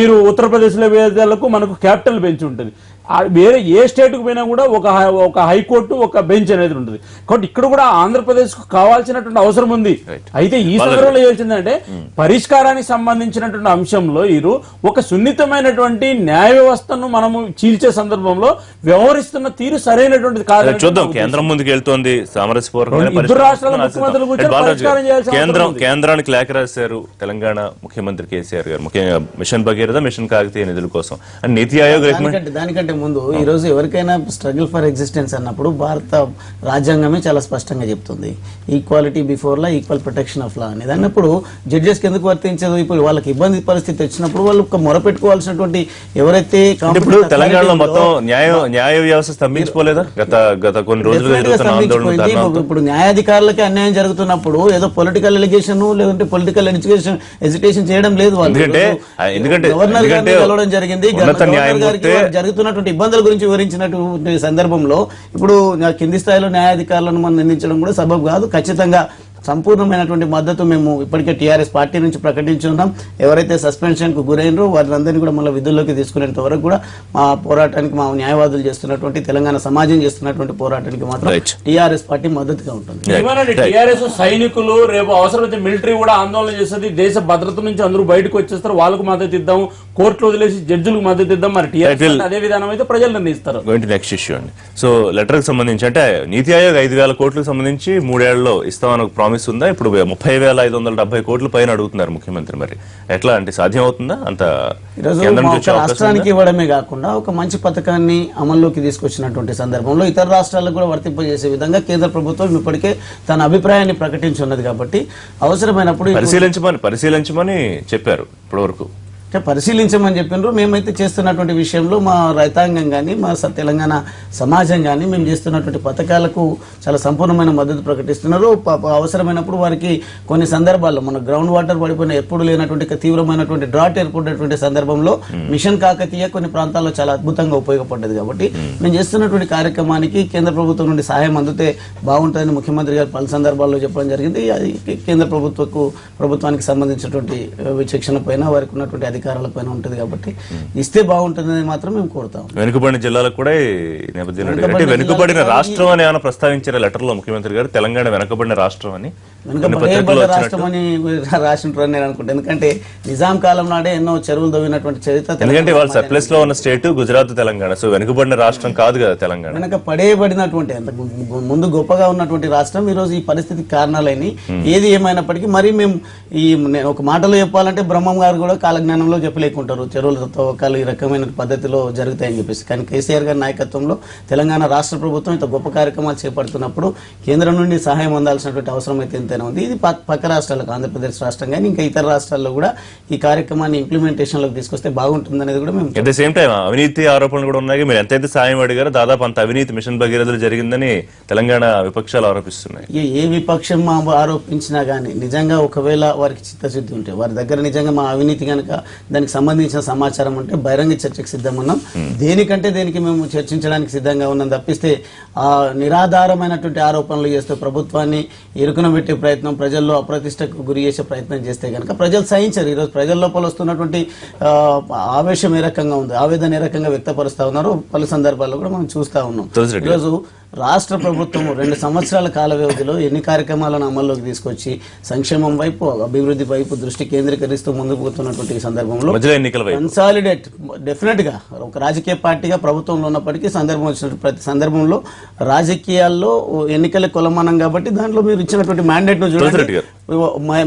మీరు ఉత్తరప్రదేశ్ లో వేదాలకు మనకు క్యాపిటల్ బెంచ్ ఉంటుంది. వేరే ఏ స్టేట్ కు పోయినా కూడా ఒక హైకోర్టు, ఒక బెంచ్ అనేది ఉంటుంది. కాబట్టి ఇక్కడ కూడా ఆంధ్రప్రదేశ్ కు కావాల్సినటువంటి అవసరం ఉంది. అయితే ఈ సందర్భంలో ఏల్చిందంటే పరిష్కారానికి సంబంధించినటువంటి అంశంలో ఒక సున్నితమైనటువంటి న్యాయ వ్యవస్థను మనము చీల్చే సందర్భంలో వ్యవహరిస్తున్న తీరు సరైనటువంటిది కాదు. చూద్దాం, కేంద్రం ముందుకు వెళ్తోంది ఇద్దరు రాష్ట్రాల ముఖ్యమంత్రులు కేంద్రానికి లేఖ రాశారు తెలంగాణ ముఖ్యమంత్రి కేసీఆర్ గారు, ముఖ్యంగా మిషన్ భగీరథ, మిషన్ కాకతీయ నిధుల కోసం. నీతి ఆయోగ్ దానికంటే ముందు ఈ రోజు ఎవరికైనా స్ట్రగుల్ ఫర్ ఎగ్జిస్టెన్స్ అన్నప్పుడు భారత రాజ్యాంగమే చాలా స్పష్టంగా చెప్తుంది, equality before law, equal protection of law అనేది. అన్నప్పుడు జడ్జెస్ కి ఎందుకు వర్తించదు? ఇప్పుడు వాళ్ళకి ఇబ్బంది పరిస్థితి వచ్చినప్పుడు వాళ్ళు మొరపెట్టుకోవాల్సినటువంటి ఎవరైతే ఇప్పుడు తెలంగాణలో మొత్తం న్యాయ వ్యవస్థ స్తంభించిపోలేదా గత కొన్ని రోజులుగా? ఇప్పుడు న్యాయాధికారులకి అన్యాయం జరుగుతున్నప్పుడు ఏదో పొలిటికల్ ఎలిగేషన్ లేదంటే పొలిటికల్ ఎజిటేషన్ చేయడం లేదు. ఎందుకంటే గవర్నర్ గారిని కలవడం జరిగింది, జరుగుతున్నటువంటి ఇబ్బందుల గురించి వివరించినటువంటి సందర్భంలో ఇప్పుడు కింది స్థాయిలో న్యాయాధికారులను మనం నిందించడం కూడా సబబు కాదు. ఖచ్చితంగా సంపూర్ణమైనటువంటి మద్దతు మేము ఇప్పటికే టీఆర్ఎస్ పార్టీ నుంచి ప్రకటించున్నాం. ఎవరైతే సస్పెన్షన్ కు గురైనరో వారందరినీ కూడా మళ్ళీ విధుల్లోకి తీసుకునేంత వరకు కూడా మా పోరాటానికి, మా న్యాయవాదులు చేస్తున్నటువంటి, తెలంగాణ సమాజం చేస్తున్నటువంటి పోరాటానికి మాత్రం టీఆర్ఎస్ పార్టీ మద్దతుగా ఉంటుంది. టీఆర్ఎస్ సైనికులు రేపు అవసరమైతే మిలిటరీ కూడా ఆందోళన చేస్తుంది. దేశ భద్రత నుంచి అందరూ బయటకు వచ్చేస్తారు, వాళ్ళకు మద్దతు ఇద్దాం, కోర్టులు వదిలేసి జడ్జిలకు మద్దతు ఇద్దాం. మరి టీఆర్ఎస్ అదే విధానం అయితే ప్రజలు నిర్ణయిస్తారు. నెక్స్ట్ ఇష్యూ అండి. సో లెటర్ కి సంబంధించి అంటే నీతి ఆయోగ్ 5,000 కోట్లకు సంబంధించి 3 ఏళ్లలో ఇస్తామని ఒక ప్రామిస్ ఉందా? ఇప్పుడు 30,570 కోట్ల పైన అడుగుతున్నారు ముఖ్యమంత్రి. మరి ఎట్లా అంటే సాధ్యం అవుతుందా? అంత రాష్ట్రానికి ఇవ్వడమే కాకుండా ఒక మంచి పథకాన్ని అమల్లోకి తీసుకొచ్చినటువంటి సందర్భంలో ఇతర రాష్ట్రాలకు కూడా వర్తింపజేసే విధంగా కేంద్ర ప్రభుత్వం ఇప్పటికే తన అభిప్రాయాన్ని ప్రకటించున్నది. కాబట్టి అవసరమైనప్పుడు పరిశీలించమని చెప్పారు ఇప్పటి వరకు. పరిశీలించమని చెప్పినారు. మేమైతే చేస్తున్నటువంటి విషయంలో మా రైతాంగం కానీ, మా తెలంగాణ సమాజం కానీ మేము చేస్తున్నటువంటి పథకాలకు చాలా సంపూర్ణమైన మద్దతు ప్రకటిస్తున్నారు. అవసరమైనప్పుడు వారికి కొన్ని సందర్భాల్లో మన గ్రౌండ్ వాటర్ పడిపోయిన, ఎప్పుడు లేనటువంటి తీవ్రమైనటువంటి డ్రాట్ ఏర్పడినటువంటి సందర్భంలో మిషన్ కాకతీయ కొన్ని ప్రాంతాల్లో చాలా అద్భుతంగా ఉపయోగపడ్డది. కాబట్టి మేము చేస్తున్నటువంటి కార్యక్రమానికి కేంద్ర ప్రభుత్వం నుండి సహాయం అందితే బాగుంటుందని ముఖ్యమంత్రి గారు పలు సందర్భాల్లో చెప్పడం జరిగింది. అది కేంద్ర ప్రభుత్వానికి సంబంధించినటువంటి విచక్షణ పైన, వారికి ఉన్నటువంటి అధికారాలపైన ఉంటుంది. కాబట్టి ఇస్తే బాగుంటుందని మాత్రం మేము కోరుతాం. వెనుకబడిన జిల్లాలకు కూడా ఈ నేపథ్యంలో అంటే వెనుకబడిన రాష్ట్రం అని ఏమైనా ప్రస్తావించారు లెటర్ లో ముఖ్యమంత్రి గారు? తెలంగాణ వెనుకబడిన రాష్ట్రం అని రాష్ట్రం అని రాసింటారు నేను అనుకుంటా. ఎందుకంటే నిజాం కాలం నాడే ఎన్నో చెరువులు తవ్వినటువంటి చరిత్ర. ఎందుకంటే వాళ్ళు సర్ప్లస్ లో ఉన్న స్టేట్ గుజరాత్, తెలంగాణ. సో వెనుకబడిన రాష్ట్రం కాదు కదా తెలంగాణ. వెనక పడేయబడినటువంటి ముందు గొప్పగా ఉన్నటువంటి రాష్ట్రం ఈ రోజు ఈ పరిస్థితికి కారణాలని. ఏది ఏమైనప్పటికీ మరి మేము ఒక మాటలో చెప్పాలంటే బ్రహ్మం గారు కూడా కాలజ్ఞానంలో చెప్పలేకుంటారు చెరువుల తవ్వకాలు ఈ రకమైన పద్ధతిలో జరుగుతాయని చెప్పేసి. కానీ కేసీఆర్ గారి నాయకత్వంలో తెలంగాణ రాష్ట్ర ప్రభుత్వం ఇంత గొప్ప కార్యక్రమాలు చేపడుతున్నప్పుడు కేంద్రం నుండి సహాయం అందాల్సినటువంటి అవసరం అయితే ఎంతైనా ఉంది. ఇది పక్క రాష్ట్రాలకు, ఆంధ్రప్రదేశ్ రాష్ట్రం కానీ ఇంకా ఇతర రాష్ట్రాల్లో కూడా ఈ కార్యక్రమాన్ని ఇంప్లిమెంటేషన్ లోకి తీసుకొస్తే బాగుంటుంది అనేది కూడా మేము. అట్ ద సేమ్ టైం అవినీతి ఆరోపణలు కూడా ఉన్నాయి. మీరు ఎంతైతే సాయం అడిగారో దాదాపు అంత అవినీతి మిషన్ భగీరథలు జరిగిందని తెలంగాణ విపక్షాలు ఆరోపిస్తున్నాయి. ఏ విపక్షం ఆరోపించినా కానీ నిజంగా ఒకవేళ వారికి చిత్తశుద్ధి ఉంటే, వారి దగ్గర నిజంగా మా అవినీతి కనుక దానికి సంబంధించిన సమాచారం ఉంటే బహిరంగ చర్చకు సిద్ధం ఉన్నాం. దేనికంటే దేనికి మేము చర్చించడానికి సిద్ధంగా ఉన్నాం తప్పిస్తే ఆ నిరాధారమైనటువంటి ఆరోపణలు చేస్తూ ప్రభుత్వాన్ని ఇరుకున పెట్టే ప్రయత్నం, ప్రజల్లో అప్రతిష్టకు గురి చేసే ప్రయత్నం చేస్తే కనుక ప్రజలు సహించరు. ఈరోజు ప్రజల లోపల వస్తున్నటువంటి ఆవేశం ఏ రకంగా ఉంది, ఆవేదన ఏ రకంగా వ్యక్తపరుస్తా ఉన్నారు పలు సందర్భాల్లో కూడా మనం చూస్తా ఉన్నాం. ఈరోజు రాష్ట్ర ప్రభుత్వం 2 సంవత్సరాల కాల వ్యవధిలో ఎన్ని కార్యక్రమాలను అమల్లోకి తీసుకొచ్చి సంక్షేమం వైపు, అభివృద్ధి వైపు దృష్టి కేంద్రీకరిస్తూ ముందుకు పోతున్నటువంటి సందర్భంలో కన్సాలిడేట్ డెఫినెట్ గా ఒక రాజకీయ పార్టీగా ప్రభుత్వంలో ఉన్నప్పటికీ సందర్భం వచ్చినటువంటి ప్రతి సందర్భంలో రాజకీయాల్లో ఎన్నికల కొలమానం కాబట్టి దాంట్లో మీరు ఇచ్చినటువంటి మ్యాండేట్ ను చూడండి.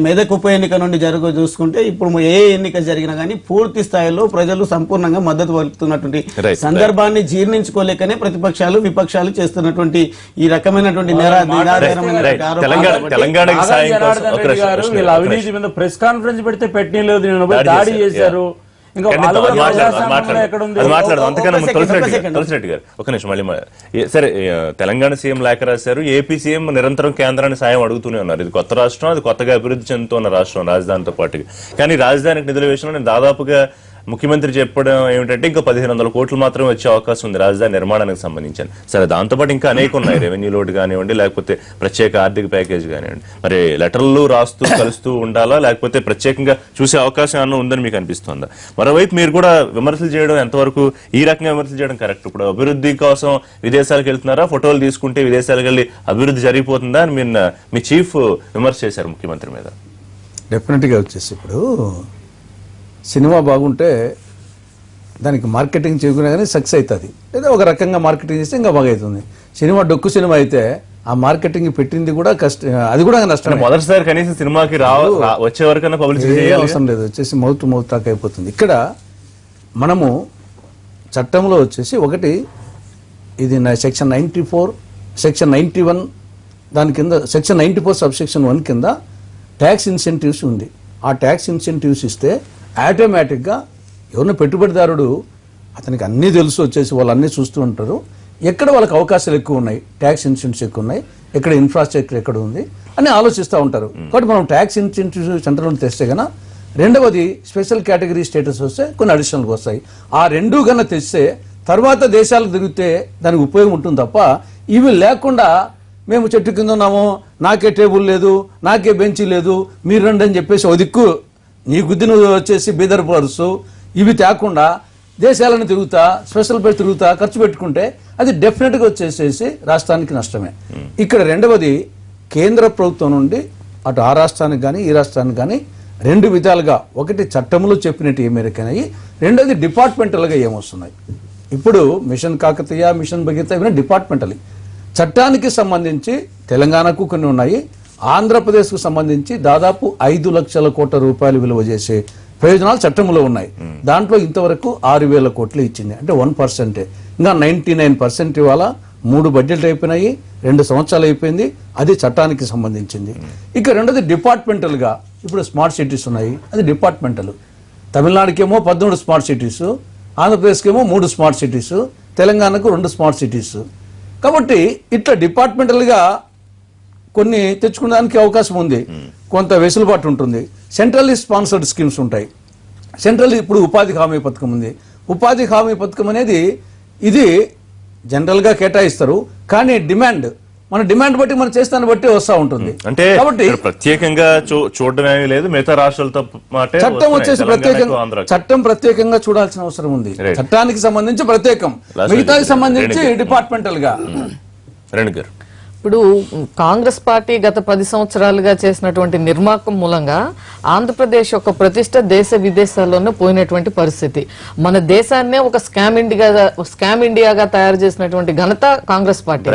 మెదక్ ఉప ఎన్నిక నుండి చూసుకుంటే ఇప్పుడు ఏ ఎన్నిక జరిగినా కానీ పూర్తి స్థాయిలో ప్రజలు సంపూర్ణంగా మద్దతు పలుకుతున్నటువంటి సందర్భాన్ని జీర్ణించుకోలేకనే ప్రతిపక్షాలు, విపక్షాలు చేస్తున్నటువంటి ఈ రకమైనటువంటి అవినీతి మీద ప్రెస్ కాన్ఫరెన్స్ పెడితే పెట్టలేదు, దాడి చేశారు. ఒక నిమిషం మళ్ళీ సరే, తెలంగాణ సీఎం లేఖ రాశారు. ఏపీ సీఎం నిరంతరం కేంద్రాన్ని సాయం అడుగుతూనే ఉన్నారు. ఇది కొత్త రాష్ట్రం, అది కొత్తగా అభివృద్ధి చెందుతున్న రాష్ట్రం రాజధానితో పాటుగా. కానీ రాజధానికి నిధుల విషయంలో నేను దాదాపుగా ముఖ్యమంత్రి చెప్పడం ఏమిటంటే ఇంకా 1,500 కోట్లు మాత్రమే వచ్చే అవకాశం ఉంది రాజధాని నిర్మాణానికి సంబంధించి. సరే, దాంతోపాటు ఇంకా అనేక ఉన్నాయి, రెవెన్యూ లోడ్ కానివ్వండి, లేకపోతే ప్రత్యేక ఆర్థిక ప్యాకేజ్ కానివ్వండి. మరి లెటర్లు రాస్తూ కలుస్తూ ఉండాలా, లేకపోతే ప్రత్యేకంగా చూసే అవకాశం ఏమన్నా ఉందని మీకు అనిపిస్తుందా? మరోవైపు మీరు కూడా విమర్శలు చేయడం ఎంతవరకు, ఈ రకంగా విమర్శలు చేయడం కరెక్ట్? ఇప్పుడు అభివృద్ధి కోసం విదేశాలకు వెళ్తున్నారా, ఫోటోలు తీసుకుంటే విదేశాలకు వెళ్ళి అభివృద్ధి జరిగిపోతుందా అని మీరు మీ చీఫ్ విమర్శ చేశారు ముఖ్యమంత్రి మీద. డెఫినెట్ గా వచ్చేసి ఇప్పుడు సినిమా బాగుంటే దానికి మార్కెటింగ్ చేయకున్నా కానీ సక్సెస్ అవుతుంది, లేదా ఒక రకంగా మార్కెటింగ్ చేస్తే ఇంకా బాగా అవుతుంది. సినిమా డొక్కు సినిమా అయితే ఆ మార్కెటింగ్ పెట్టింది కూడా అది కూడా నష్టం. మొదటిసారి కనీసం సినిమాకి వచ్చే వరకన్నా పబ్లిసిటీ అవసరం లేదు, వచ్చేసి మౌత్ టాక్ అయిపోతుంది. ఇక్కడ మనము చట్టంలో వచ్చేసి ఒకటి ఇది సెక్షన్ 94, సెక్షన్ 91 దాని కింద సెక్షన్ 94 సబ్సెక్షన్ 1 కింద ట్యాక్స్ ఇన్సెంటివ్స్ ఉంది. ఆ ట్యాక్స్ ఇన్సెంటివ్స్ ఇస్తే ఆటోమేటిక్గా ఎవరిన పెట్టుబడిదారుడు అతనికి అన్నీ తెలుసు, వచ్చేసి వాళ్ళు అన్నీ చూస్తూ ఉంటారు. ఎక్కడ వాళ్ళకి అవకాశాలు ఎక్కువ ఉన్నాయి, ట్యాక్స్ ఇన్సెంటివ్స్ ఎక్కువ ఉన్నాయి, ఎక్కడ ఇన్ఫ్రాస్ట్రక్చర్ ఎక్కడ ఉంది అని ఆలోచిస్తూ ఉంటారు. కాబట్టి మనం ట్యాక్స్ ఇన్సెంటివ్స్ సెంట్రల్ తెస్తే కన్నా, రెండవది స్పెషల్ కేటగిరీ స్టేటస్ వస్తే కొన్ని అడిషనల్గా వస్తాయి. ఆ రెండు కన్నా తెస్తే తర్వాత దేశాలకు తిరిగితే దానికి ఉపయోగం ఉంటుంది తప్ప ఇవి లేకుండా మేము చెట్టు కింద ఉన్నాము, నాకే టేబుల్ లేదు, నాకే బెంచీ లేదు, మీరు రండి అని చెప్పేసి ఓ దిక్కు నీ గుద్ది నువ్వు వచ్చేసి బీదర్ పరుసు ఇవి తేకుండా దేశాలను తిరుగుతా స్పెషల్ పై తిరుగుతా ఖర్చు పెట్టుకుంటే అది డెఫినెట్గా వచ్చేసేసి రాష్ట్రానికి నష్టమే. ఇక్కడ రెండవది కేంద్ర ప్రభుత్వం నుండి అటు ఆ రాష్ట్రానికి కానీ ఈ రాష్ట్రానికి కానీ రెండు విధాలుగా, ఒకటి చట్టంలో చెప్పినట్టు ఏ మేరకైనాయి, రెండోది డిపార్ట్మెంటల్గా ఏమొస్తున్నాయి. ఇప్పుడు మిషన్ కాకతీయ, మిషన్ భగీరథ ఇవన్నీ డిపార్ట్మెంటల్. చట్టానికి సంబంధించి తెలంగాణకు కొన్ని ఉన్నాయి, ఆంధ్రప్రదేశ్కు సంబంధించి దాదాపు 5 లక్షల కోట్ల రూపాయలు విలువ చేసే ప్రయోజనాలు చట్టంలో ఉన్నాయి. దాంట్లో ఇంతవరకు 6,000 కోట్లు ఇచ్చింది, అంటే 1%. ఇంకా 99% ఇవాళ 3 బడ్జెట్లు అయిపోయినాయి, 2 సంవత్సరాలు అయిపోయింది, అది చట్టానికి సంబంధించింది. ఇక రెండోది డిపార్ట్మెంటల్గా ఇప్పుడు స్మార్ట్ సిటీస్ ఉన్నాయి, అది డిపార్ట్మెంటల్. తమిళనాడుకేమో 13 స్మార్ట్ సిటీస్, ఆంధ్రప్రదేశ్కేమో 3 స్మార్ట్ సిటీస్, తెలంగాణకు 2 స్మార్ట్ సిటీస్. కాబట్టి ఇట్లా డిపార్ట్మెంటల్గా కొన్ని తెచ్చుకోవడానికి అవకాశం ఉంది, కొంత వెసులుబాటు ఉంటుంది. సెంట్రల్లీ స్పాన్సర్డ్ స్కీమ్స్ ఉంటాయి. సెంట్రల్ ఇప్పుడు ఉపాధి హామీ పథకం ఉంది. ఉపాధి హామీ పథకం అనేది ఇది జనరల్గా కేటాయిస్తారు, కానీ మన డిమాండ్ బట్టి మనం చేస్తాన్ని బట్టి వస్తూ ఉంటుంది. అంటే కాబట్టి ప్రత్యేకంగా చూడడమే లేదు, మిగతా రాష్ట్రాలతో చట్టం వచ్చేసి చట్టం ప్రత్యేకంగా చూడాల్సిన అవసరం ఉంది. చట్టానికి సంబంధించి ప్రత్యేకం, మిగతాకి సంబంధించి డిపార్ట్మెంటల్ గా. రణ్ గారు, ఇప్పుడు కాంగ్రెస్ పార్టీ గత 10 సంవత్సరాలుగా చేసినటువంటి నిర్మాకం మూలంగా ఆంధ్రప్రదేశ్ యొక్క ప్రతిష్ట దేశ విదేశాల్లోనే పోయినటువంటి పరిస్థితి. మన దేశాన్నే ఒక స్కామ్ ఇండియాగా తయారు చేసినటువంటి ఘనత కాంగ్రెస్ పార్టీ.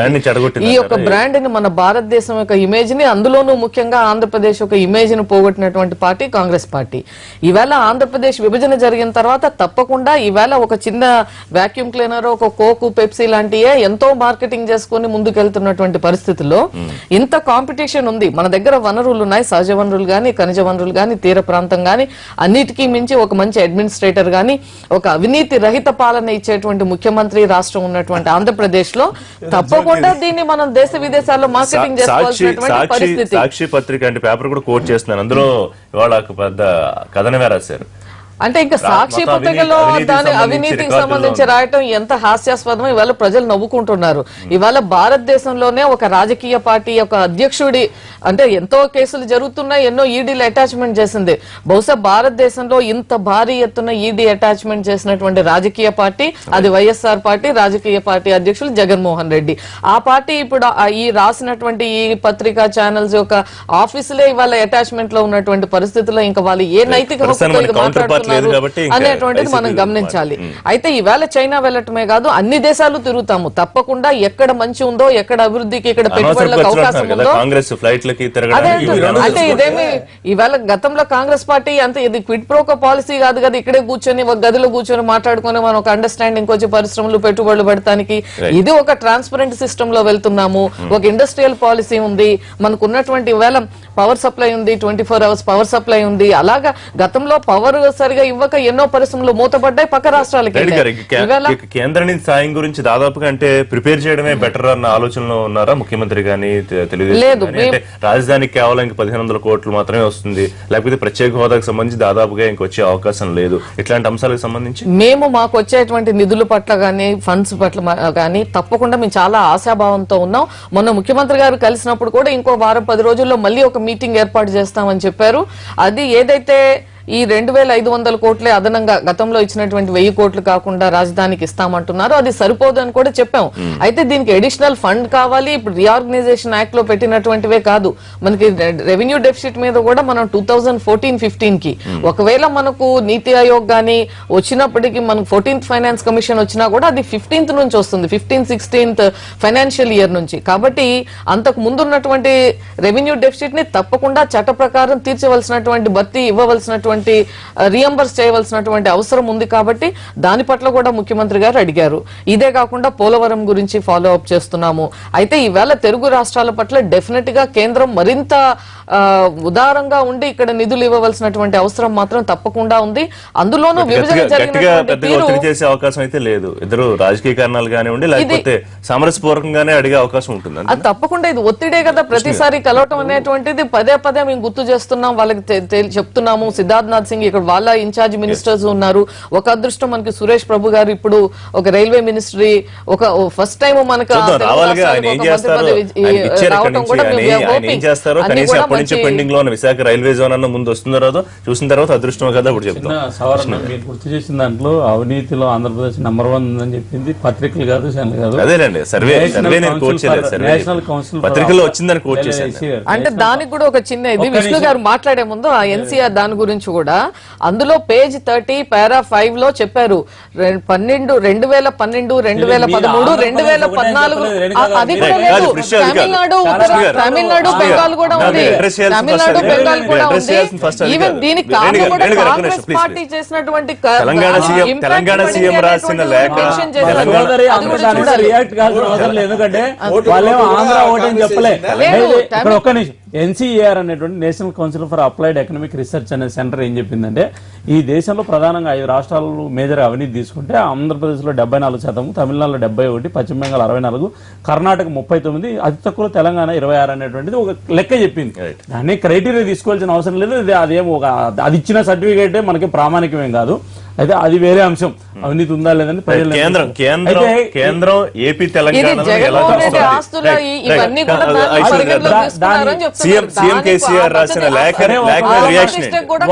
ఈ యొక్క బ్రాండ్ ని, మన భారతదేశం యొక్క ఇమేజ్ ని, అందులోనూ ముఖ్యంగా ఆంధ్రప్రదేశ్ యొక్క ఇమేజ్ ని పోగొట్టినటువంటి పార్టీ కాంగ్రెస్ పార్టీ. ఈవేళ ఆంధ్రప్రదేశ్ విభజన జరిగిన తర్వాత తప్పకుండా ఈవేళ ఒక చిన్న వాక్యూమ్ క్లీనర్, ఒక కోకు, పెప్సీ లాంటివే ఎంతో మార్కెటింగ్ చేసుకుని ముందుకెళ్తున్నటువంటి పరిస్థితుల్లో ఇంత కాంపిటీషన్ ఉంది. మన దగ్గర వనరులు ఉన్నాయి, సహజ వనరులు గాని, ఖనిజ వనరులు గాని, తీర ప్రాంతం గాని, అన్నిటికీ మించి ఒక మంచి అడ్మినిస్ట్రేటర్ గాని, ఒక అవినీతి రహిత పాలన ఇచ్చేటువంటి ముఖ్యమంత్రి రాష్ట్రం ఉన్నటువంటి ఆంధ్రప్రదేశ్ లో తప్పకుండా దీన్ని మనం దేశ విదేశాల్లో మార్కెటింగ్ చేసుకోవాల్సినటువంటి పరిస్థితి. సాక్షి పత్రిక అంటే పేపర్ కూడా కోట్ చేస్తున్నాను, అందులో ఇవాళ పెద్ద కథనమే రాశారు. అంటే ఇంకా సాక్షి పత్రికలో దాని అవినీతికి సంబంధించి రాయటం ఎంత హాస్యాస్పదమో ఇవాళ ప్రజలు నవ్వుకుంటున్నారు. ఇవాళ భారతదేశంలోనే ఒక రాజకీయ పార్టీ యొక్క అధ్యక్షుడి అంటే ఎంతో కేసులు జరుగుతున్నాయి, ఎన్నో ఈడీలు అటాచ్మెంట్ చేసింది. బహుశా భారతదేశంలో ఇంత భారీ ఎత్తున ఈడీ అటాచ్మెంట్ చేసినటువంటి రాజకీయ పార్టీ అది వైఎస్ఆర్ పార్టీ. రాజకీయ పార్టీ అధ్యక్షులు జగన్మోహన్ రెడ్డి. ఆ పార్టీ ఇప్పుడు ఈ రాసినటువంటి ఈ పత్రికా ఛానల్స్ యొక్క ఆఫీసులే ఇవాళ అటాచ్మెంట్ లో ఉన్నటువంటి పరిస్థితుల్లో ఇంకా వాళ్ళు ఏ నైతిక హక్కులు మాట్లాడుతున్నారు అనేటువంటిది మనం గమనించాలి. అయితే ఈవేళ చైనా వెళ్ళటమే కాదు, అన్ని దేశాలు తిరుగుతాము. తప్పకుండా ఎక్కడ మంచి ఉందో, ఎక్కడ అభివృద్ధికి, ఇక్కడ పెట్టుబడులకు అవకాశం ఉందో. అంటే ఇదేమి ఈవేళ గతంలో కాంగ్రెస్ పార్టీ అంత ఇది క్విడ్ ప్రోకో పాలసీ కాదు కదా, ఇక్కడే కూర్చొని ఒక గదిలో కూర్చొని మాట్లాడుకుని మనం ఒక అండర్స్టాండింగ్ వచ్చి పరిశ్రమలు పెట్టుబడులు పెడతానికి. ఇది ఒక ట్రాన్స్పరెంట్ సిస్టమ్ లో వెళ్తున్నాము. ఒక ఇండస్ట్రియల్ పాలసీ ఉంది, మనకు ఉన్నటువంటి ఈవేళ పవర్ సప్లై ఉంది, 24 hours పవర్ సప్లై ఉంది. అలాగా గతంలో పవర్ సరిగా ఇవ్వక ఎన్నో పరిశ్రమలు మూతపడ్డాయి, పక్క రాష్ట్రాలకి. కేంద్రం నుంచి సాయం గురించి దాదాపుగా అంటే ప్రిపేర్ చేయడమే బెటర్ అన్న ఆలోచనలో ఉన్నారా ముఖ్యమంత్రి గానీ తెలుగుదేశం? రాజధానికి కేవలం ఇంక 1,500 కోట్లు మాత్రమే వస్తుంది, లేకపోతే ప్రత్యేక హోదాకు సంబంధించి దాదాపుగా ఇంకొచ్చే అవకాశం లేదు. ఇట్లాంటి అంశాలకు సంబంధించి మాకు వచ్చేటువంటి నిధుల పట్ల గానీ, ఫండ్స్ పట్ల గానీ తప్పకుండా మేము చాలా ఆశాభావంతో ఉన్నాం. మొన్న ముఖ్యమంత్రి గారు కలిసినప్పుడు కూడా ఇంకో వారం 10 రోజుల్లో మళ్ళీ ఒక మీటింగ్ ఏర్పాటు చేస్తామని చెప్పారు. అది ఏదైతే ఈ 2,500 కోట్లే అదనంగా గతంలో ఇచ్చినటువంటి 1000 కోట్లు కాకుండా రాజధానికి ఇస్తామంటున్నారు, అది సరిపోదని కూడా చెప్పాం. అయితే దీనికి అడిషనల్ ఫండ్ కావాలి. ఇప్పుడు రీఆర్గనైజేషన్ యాక్ట్ లో పెట్టినటువంటివే కాదు, మనకి రెవెన్యూ డెఫిసిట్ మీద కూడా మనం 2014-15 కి ఒకవేళ మనకు నీతి ఆయోగ్ గానీ వచ్చినప్పటికీ మనకు 14th ఫైనాన్స్ కమిషన్ వచ్చినా కూడా అది 15th నుంచి వస్తుంది, 15th-16th ఫైనాన్షియల్ ఇయర్ నుంచి. కాబట్టి అంతకు ముందున్నటువంటి రెవెన్యూ డెఫిసిట్ ని తప్పకుండా చట్ట ప్రకారం తీర్చవలసినటువంటి, భర్తీ ఇవ్వవలసినటువంటి, రియంబర్స్ చేయవలసినటువంటి అవసరం ఉంది. కాబట్టి దాని పట్ల కూడా ముఖ్యమంత్రి గారు అడిగారు. ఇదే కాకుండా పోలవరం గురించి ఫాలో అప్ చేస్తున్నాము. అయితే ఈవేళ తెలుగు రాష్ట్రాల పట్ల డెఫినెట్ గా కేంద్రం మరింత ఉదారంగా ఉండి ఇక్కడ నిధులు ఇవ్వవలసినటువంటి అవసరం మాత్రం తప్పకుండా ఉంది. అందులోనూ విభజన గట్టిగా జరిగినటువంటి పెద్దగా ఒత్తిడి చేసే అవకాశం అయితే లేదు. ఇద్దరు రాజకీయ కారణాలు కానివ్వండి, లేకపోతే సామరస్యపూర్వకంగానే అడిగే అవకాశం ఉంటుంది. అది తప్పకుండా ఇది ఒత్తిడే కదా. ప్రతిసారి కలవటం అనేటువంటిది పదే పదే మేము గుర్తు చేస్తున్నాం, వాళ్ళకి చెప్తున్నాము. సిద్ధార్థనాథ్ సింగ్ ఇక్కడ వాళ్ళ ఇన్ఛార్జ్ మినిస్టర్స్ ఉన్నారు. ఒక అదృష్టం మనకి సురేష్ ప్రభు గారు ఇప్పుడు ఒక రైల్వే మినిస్ట్రీ, ఒక ఫస్ట్ టైం మనకు పెండింగ్ లో విశాఖ రైల్వే జోన్ అన్న ముందు వస్తుందో రాదో చూసిన తర్వాత అదృష్టం కదా ఇప్పుడు చెప్తాం. సవరణ మీరు గుర్తు చేసిన దాంట్లో అవినీతిలో ఆంధ్రప్రదేశ్ నంబర్ 1 ఉందని చెప్పింది పత్రికలు కాదు, ఛానల్ కాదు. అదేనండి సర్వే నేను కోట్ చేయలేదు, సర్వే పత్రికల్లో వచ్చిందని కోట్ చేశాను. అంటే దానికి కూడా ఒక చిన్న ఇది విష్ణు గారు మాట్లాడే ముందు ఆ ఎన్సీఆర్ దాని గురించి కూడా అందులో పేజ్ 30 పారా 5 లో చెప్పారు 2012, 2013, 2014, 2014 అది కూడా లేదు. తమిళనాడు బెంగాల్ కూడా ఉంది. తమిళనాడు బెంగాల్ కూడా ఉంది. ఈవెన్ దీనికి కారణం కూడా కాంగ్రెస్ పార్టీ చేసినటువంటి తెలంగాణ సీఎం రాసిన లేఖ ఎందుకంటే వాళ్ళేమో ఆంధ్ర ఓటని చెప్పలే. ఇక్కడ ఒక్క నిమిషం, ఎన్సీఏఆర్ అనేటువంటి national council for applied economic research అనే సెంటర్ ఏం చెప్పిందంటే ఈ దేశంలో ప్రధానంగా 5 రాష్ట్రాలు మేజర్ అవినీతి తీసుకుంటే ఆంధ్రప్రదేశ్లో 74%, తమిళనాడులో 71%, పశ్చిమ బెంగాల్ 64%, కర్ణాటక 39%, అతి తక్కువ తెలంగాణ 26 అనేటువంటిది ఒక లెక్క చెప్పింది. దాన్ని క్రైటీరియా తీసుకోవాల్సిన అవసరం లేదు. అదేం అది ఇచ్చిన సర్టిఫికేటే మనకి ప్రామాణికమేం కాదు. అయితే అది వేరే అంశం, అవినీతి ఉందా లేదని కేంద్రం ఏపీ తెలంగాణ సీఎం కేసీఆర్ రాసిన లేఖ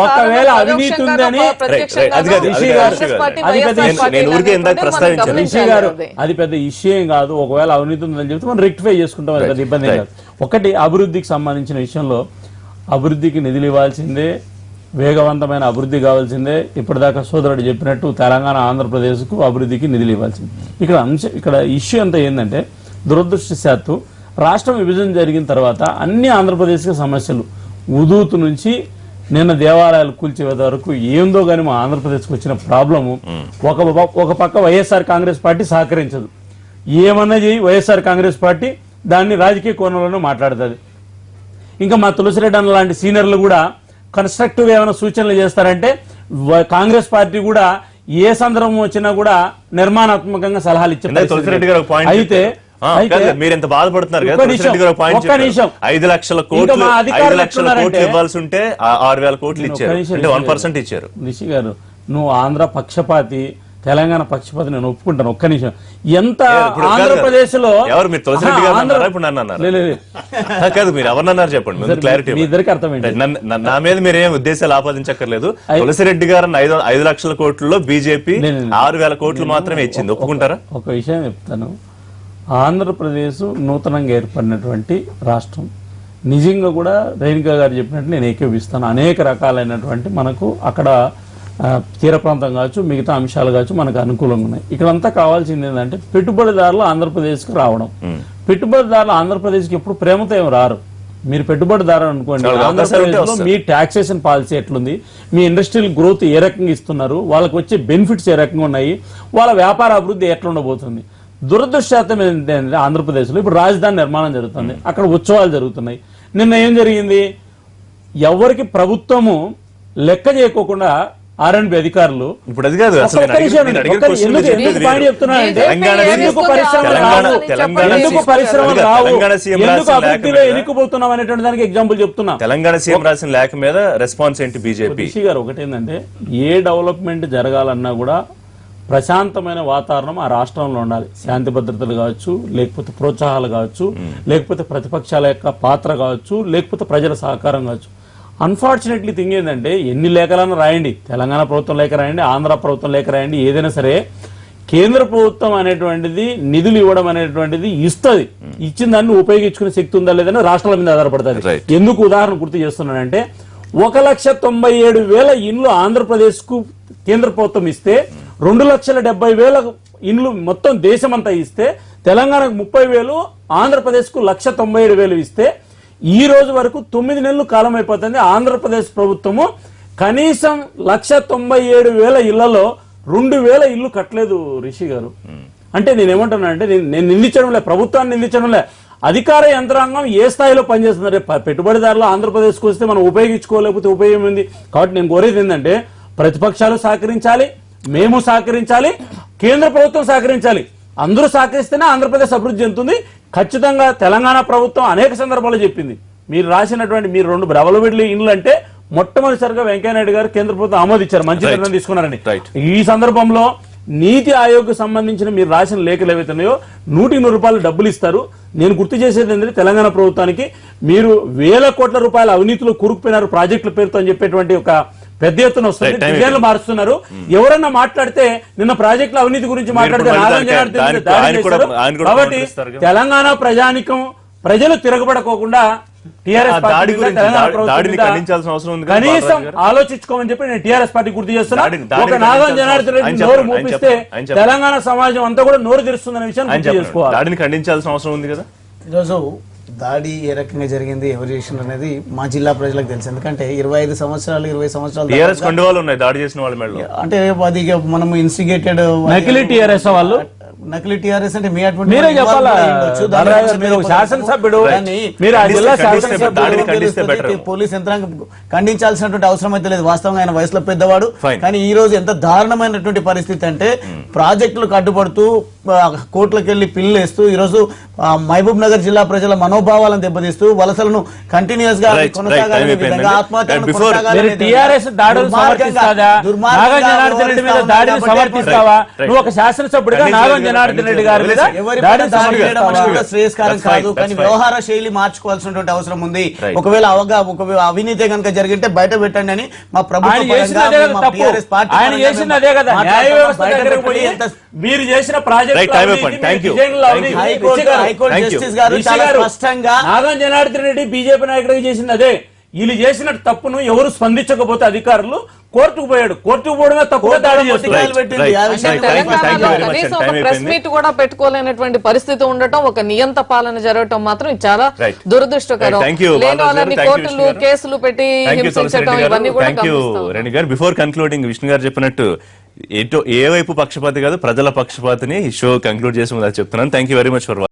ఒకవేళ అవినీతి ఉందని నేను ఊరికే ఇందాక ప్రస్తావించాను రిషి గారు, అది పెద్ద ఇష్యూ ఏం కాదు. ఒకవేళ అవినీతి ఉందని చెప్తే మనం రెక్టిఫై చేసుకుంటాం, అది పెద్ద ఇబ్బంది కాదు. ఒకటి అభివృద్ధికి సంబంధించిన విషయంలో అభివృద్ధికి నిధులు ఇవ్వాల్సిందే, వేగవంతమైన అభివృద్ధి కావాల్సిందే. ఇప్పటిదాకా సోదరుడు చెప్పినట్టు తెలంగాణ ఆంధ్రప్రదేశ్కు అభివృద్ధికి నిధులు ఇవ్వాల్సింది. ఇక్కడ ఇష్యూ అంతా ఏంటంటే దురదృష్టశాత్తు రాష్ట్రం విభజన జరిగిన తర్వాత అన్ని ఆంధ్రప్రదేశ్కి సమస్యలు ఉదూతు నుంచి నిన్న దేవాలయాలు కూల్చేవే వరకు ఏందో కానీ మా ఆంధ్రప్రదేశ్కి వచ్చిన ప్రాబ్లము ఒక పక్క వైఎస్ఆర్ కాంగ్రెస్ పార్టీ సహకరించదు. ఏమన్నా చేయి వైఎస్ఆర్ కాంగ్రెస్ పార్టీ దాన్ని రాజకీయ కోణంలోనే మాట్లాడుతుంది. ఇంకా మా తులసిరెడ్డి అన్న లాంటి సీనియర్లు కూడా కన్స్ట్రక్టివ్ ఏమైనా సూచనలు చేస్తారంటే కాంగ్రెస్ పార్టీ కూడా ఏ సందర్భం వచ్చినా కూడా నిర్మాణాత్మకంగా సలహాలు ఇచ్చారు. అయితే మీరు ఎంత బాధపడుతున్నారు కదా, 5 లక్షల కోట్లు ఇవ్వాల్సి ఉంటే 6,000 కోట్లు ఇచ్చారు, అంటే 1% ఇచ్చారు. రిషి గారు, నువ్వు ఆంధ్ర పక్షపాతి, తెలంగాణ పక్షపాతి నేను ఒప్పుకుంటాను. ఒక్క నిమిషం, ఎంత ఆంధ్రప్రదేశ్ లో ఎవరు మీరు తులసిరెడ్డి గారు అన్నారా ఇప్పుడు నన్ను అన్నారు కాదు, మీరు ఎవరన్నారు చెప్పండి, క్లారిటీ. మీ ఇద్దరికి అర్థమైంది. నా మీద మీరేం ఉద్దేశాలు ఆపాదించక్కర్లేదు. తులసిరెడ్డి గారు 5 లక్షల కోట్లలో బీజేపీ 6,000 కోట్లు మాత్రమే ఇచ్చింది, ఒప్పుకుంటారా? ఒక విషయం చెప్తాను, ఆంధ్రప్రదేశ్ నూతనంగా ఏర్పడినటువంటి రాష్ట్రం. నిజంగా కూడా రేణుకా గారు చెప్పినట్టు నేను ఏకీభవిస్తాను. అనేక రకాలైనటువంటి మనకు అక్కడ తీర ప్రాంతం కావచ్చు, మిగతా అంశాలు కావచ్చు మనకు అనుకూలంగా ఉన్నాయి. ఇక్కడంతా కావాల్సింది ఏంటంటే పెట్టుబడిదారులు ఆంధ్రప్రదేశ్కి రావడం. పెట్టుబడిదారులు ఆంధ్రప్రదేశ్కి ఎప్పుడు ప్రేమతో ఏమి రారు. మీరు పెట్టుబడిదారు అనుకోండి, ఆంధ్రప్రదేశ్లో మీ టాక్సేషన్ పాలసీ ఎట్లుంది, మీ ఇండస్ట్రియల్ గ్రోత్ ఏ రకంగా ఇస్తున్నారు, వాళ్ళకి వచ్చే బెనిఫిట్స్ ఏ రకంగా ఉన్నాయి, వాళ్ళ వ్యాపార అభివృద్ధి ఎట్లా ఉండబోతుంది. దురదృష్టం ఏంటంటే ఆంధ్రప్రదేశ్లో ఇప్పుడు రాజధాని నిర్మాణం జరుగుతుంది, అక్కడ ఉత్సవాలు జరుగుతున్నాయి. నిన్న ఏం జరిగింది, ఎవరికి ప్రభుత్వము లెక్క చేయకోకుండా R&B అధికారులు ఇప్పుడు అది కాదు అసలు ఎన్నికపోతున్నాం అనేటువంటి దానికి ఎగ్జాంపుల్ చెప్తున్నా. తెలంగాణ సీఎం రాసిన లేఖ మీద రెస్పాన్స్ ఏంటి బీజేపీ గారు? ఒకటేంటంటే ఏ డెవలప్మెంట్ జరగాలన్నా కూడా ప్రశాంతమైన వాతావరణం ఆ రాష్ట్రంలో ఉండాలి. శాంతి భద్రతలు కావచ్చు, లేకపోతే ప్రోత్సాహాలు కావచ్చు, లేకపోతే ప్రతిపక్షాల యొక్క పాత్ర కావచ్చు, లేకపోతే ప్రజల సహకారం కావచ్చు. అన్ఫార్చునేట్లీ థింగ్ ఏంటంటే ఎన్ని లేఖలను రాయండి, తెలంగాణ ప్రభుత్వం లేఖ రాయండి, ఆంధ్ర ప్రభుత్వం లేఖ రాయండి, ఏదైనా సరే కేంద్ర ప్రభుత్వం అనేటువంటిది నిధులు ఇవ్వడం అనేటువంటిది ఇస్తుంది. ఇచ్చిన దాన్ని ఉపయోగించుకునే శక్తి ఉందా లేదని రాష్ట్రాల మీద ఆధారపడుతుంది. ఎందుకు ఉదాహరణ గుర్తు చేస్తున్నానంటే 1,77,000 ఇండ్లు ఆంధ్రప్రదేశ్ కు కేంద్ర ప్రభుత్వం ఇస్తే 2,70,000 ఇండ్లు మొత్తం దేశమంతా ఇస్తే తెలంగాణకు 30,000, ఆంధ్రప్రదేశ్ కు 1,97,000 ఇస్తే ఈ రోజు వరకు 9 నెలలు కాలం అయిపోతుంది. ఆంధ్రప్రదేశ్ ప్రభుత్వము కనీసం 1,97,000 ఇళ్లలో 2,000 ఇల్లు కట్టలేదు రిషి గారు. అంటే నేనేమంటున్నా అంటే నేను నిందించడం లే, ప్రభుత్వాన్ని నిందించడం లే, అధికార యంత్రాంగం ఏ స్థాయిలో పనిచేస్తుంది? రేపు పెట్టుబడిదారులు ఆంధ్రప్రదేశ్కి వస్తే మనం ఉపయోగించుకోలేకపోతే ఉపయోగం ఏంది? కాబట్టి నేను కోరేది ఏంటంటే ప్రతిపక్షాలు సహకరించాలి, మేము సహకరించాలి, కేంద్ర ప్రభుత్వం సహకరించాలి. అందరూ సహకరిస్తేనే ఆంధ్రప్రదేశ్ అభివృద్ధి చెందుతుంది. ఖచ్చితంగా తెలంగాణ ప్రభుత్వం అనేక సందర్భాల్లో చెప్పింది. మీరు రాసినటువంటి మీరు 2 డబుల్ ఇండ్లు అంటే మొట్టమొదటిసారిగా వెంకయ్యనాయుడు గారు కేంద్ర ప్రభుత్వం ఆమోదించారు, మంచి నిర్ణయం తీసుకున్నారని. ఈ సందర్భంలో నీతి ఆయోగ్ సంబంధించిన మీరు రాసిన లేఖలు ఏవైతున్నాయో 100 రూపాయలు డబ్బులు ఇస్తారు. నేను గుర్తు చేసేది ఏంటంటే తెలంగాణ ప్రభుత్వానికి మీరు వేల కోట్ల రూపాయల అవినీతిలో కూరుకుపోయినారు ప్రాజెక్టుల పేరుతో అని చెప్పేటువంటి ఒక పెద్ద ఎత్తున వస్తుంది. డిజైన్లు మారుస్తున్నారు. ఎవరన్నా మాట్లాడితే నిన్న ప్రాజెక్టుల అవినీతి గురించి మాట్లాడితే నాగం జనార్దన్ దాడి చేశారు. కాబట్టి తెలంగాణ ప్రజానికం ప్రజలు తిరగబడకోకుండా కనీసం ఆలోచించుకోమని చెప్పి నేను టీఆర్ఎస్ పార్టీ గుర్తు చేస్తున్నా. ఒక నాగం జనార్దన్ రెడ్డి నోరు మూపిస్తే తెలంగాణ సమాజం అంతా కూడా నోరు తెరుస్తుందనే విషయం గుర్తు చేసుకోవాలి. దాడిని ఖండించాల్సిన అవసరం ఉంది కదా. ఈరోజు దాడి ఏ రకంగా జరిగింది, ఎవరు చేసిండ్రు అనేది మా జిల్లా ప్రజలకు తెలుసు. ఎందుకంటే 25 సంవత్సరాలు 20 సంవత్సరాలు టీఆర్ఎస్ కండువాలు ఉన్నాయి దాడి చేసిన వాళ్ళ మెడలో. అంటే అది మనం ఇన్స్టిగేటెడ్ నకిలీ టీఆర్ఎస్ వాళ్ళు, నకిలీ టీఆర్ఎస్ అంటే మీరే చెప్పాలా? మీరు శాసనసభ్యుడు, మీరు ఆ జిల్లా శాసనసభ్యుడు, పోలీస్ యంత్రాంగం ఖండించాల్సినటువంటి అవసరం అయితే లేదు. వాస్తవంగా ఆయన వయసులో పెద్దవాడు. కానీ ఈ రోజు ఎంత దారుణమైనటువంటి పరిస్థితి అంటే ప్రాజెక్టులకు అడ్డుపడుతూ కోర్టులకు వెళ్లి పిల్లు వేస్తూ ఈ రోజు మహబూబ్ నగర్ జిల్లా ప్రజల మనోభావాలను దెబ్బతీస్తూ వలసలను కంటిన్యూస్ గా కొనసాగాలనే విధంగా ఆత్మహత్యలను నువ్వు ఒక శాసనసభ్యుడిగా నాగం జనార్దన్ రెడ్డి గారి మీద శ్రేయస్కారం కాదు. కానీ వ్యవహార శైలి మార్చుకోవాల్సినటువంటి అవసరం ఉంది. ఒకవేళ అవినీతి కనుక జరిగితే బయట పెట్టండి అని మా ప్రభుత్వం మీరు చేసిన ప్రాజెక్ట్ నాగం జనార్దన్ రెడ్డి బీజేపీ నాయకుడిగా చేసింది అదే. వీళ్ళు చేసిన తప్పును ఎవరు స్పందించకపోతే అధికారులు కోర్టుకు పోయాడు. కోర్టుకు పోవడమే తప్పుగా దాడి చేస్తున్నారు. కనీసం ఒక ప్రెస్ మీట్ కూడా పెట్టుకోలేనటువంటి పరిస్థితి ఉండటం, ఒక నియంత పాలన జరగటం మాత్రం ఇది చాలా దురదృష్టకరం. లేని వాళ్ళని కోర్టులు కేసులు పెట్టి హింసించడం ఇవన్నీ కూడా రెడ్డి గారు బిఫోర్ కన్క్లూడింగ్ విష్ణు గారు చెప్పినట్టు ఏ వైపు పక్షపాతి కాదు, ప్రజల పక్షపాతిని ఈ షో కంక్లూడ్ చేసి చెప్తున్నాను. Thank you very much for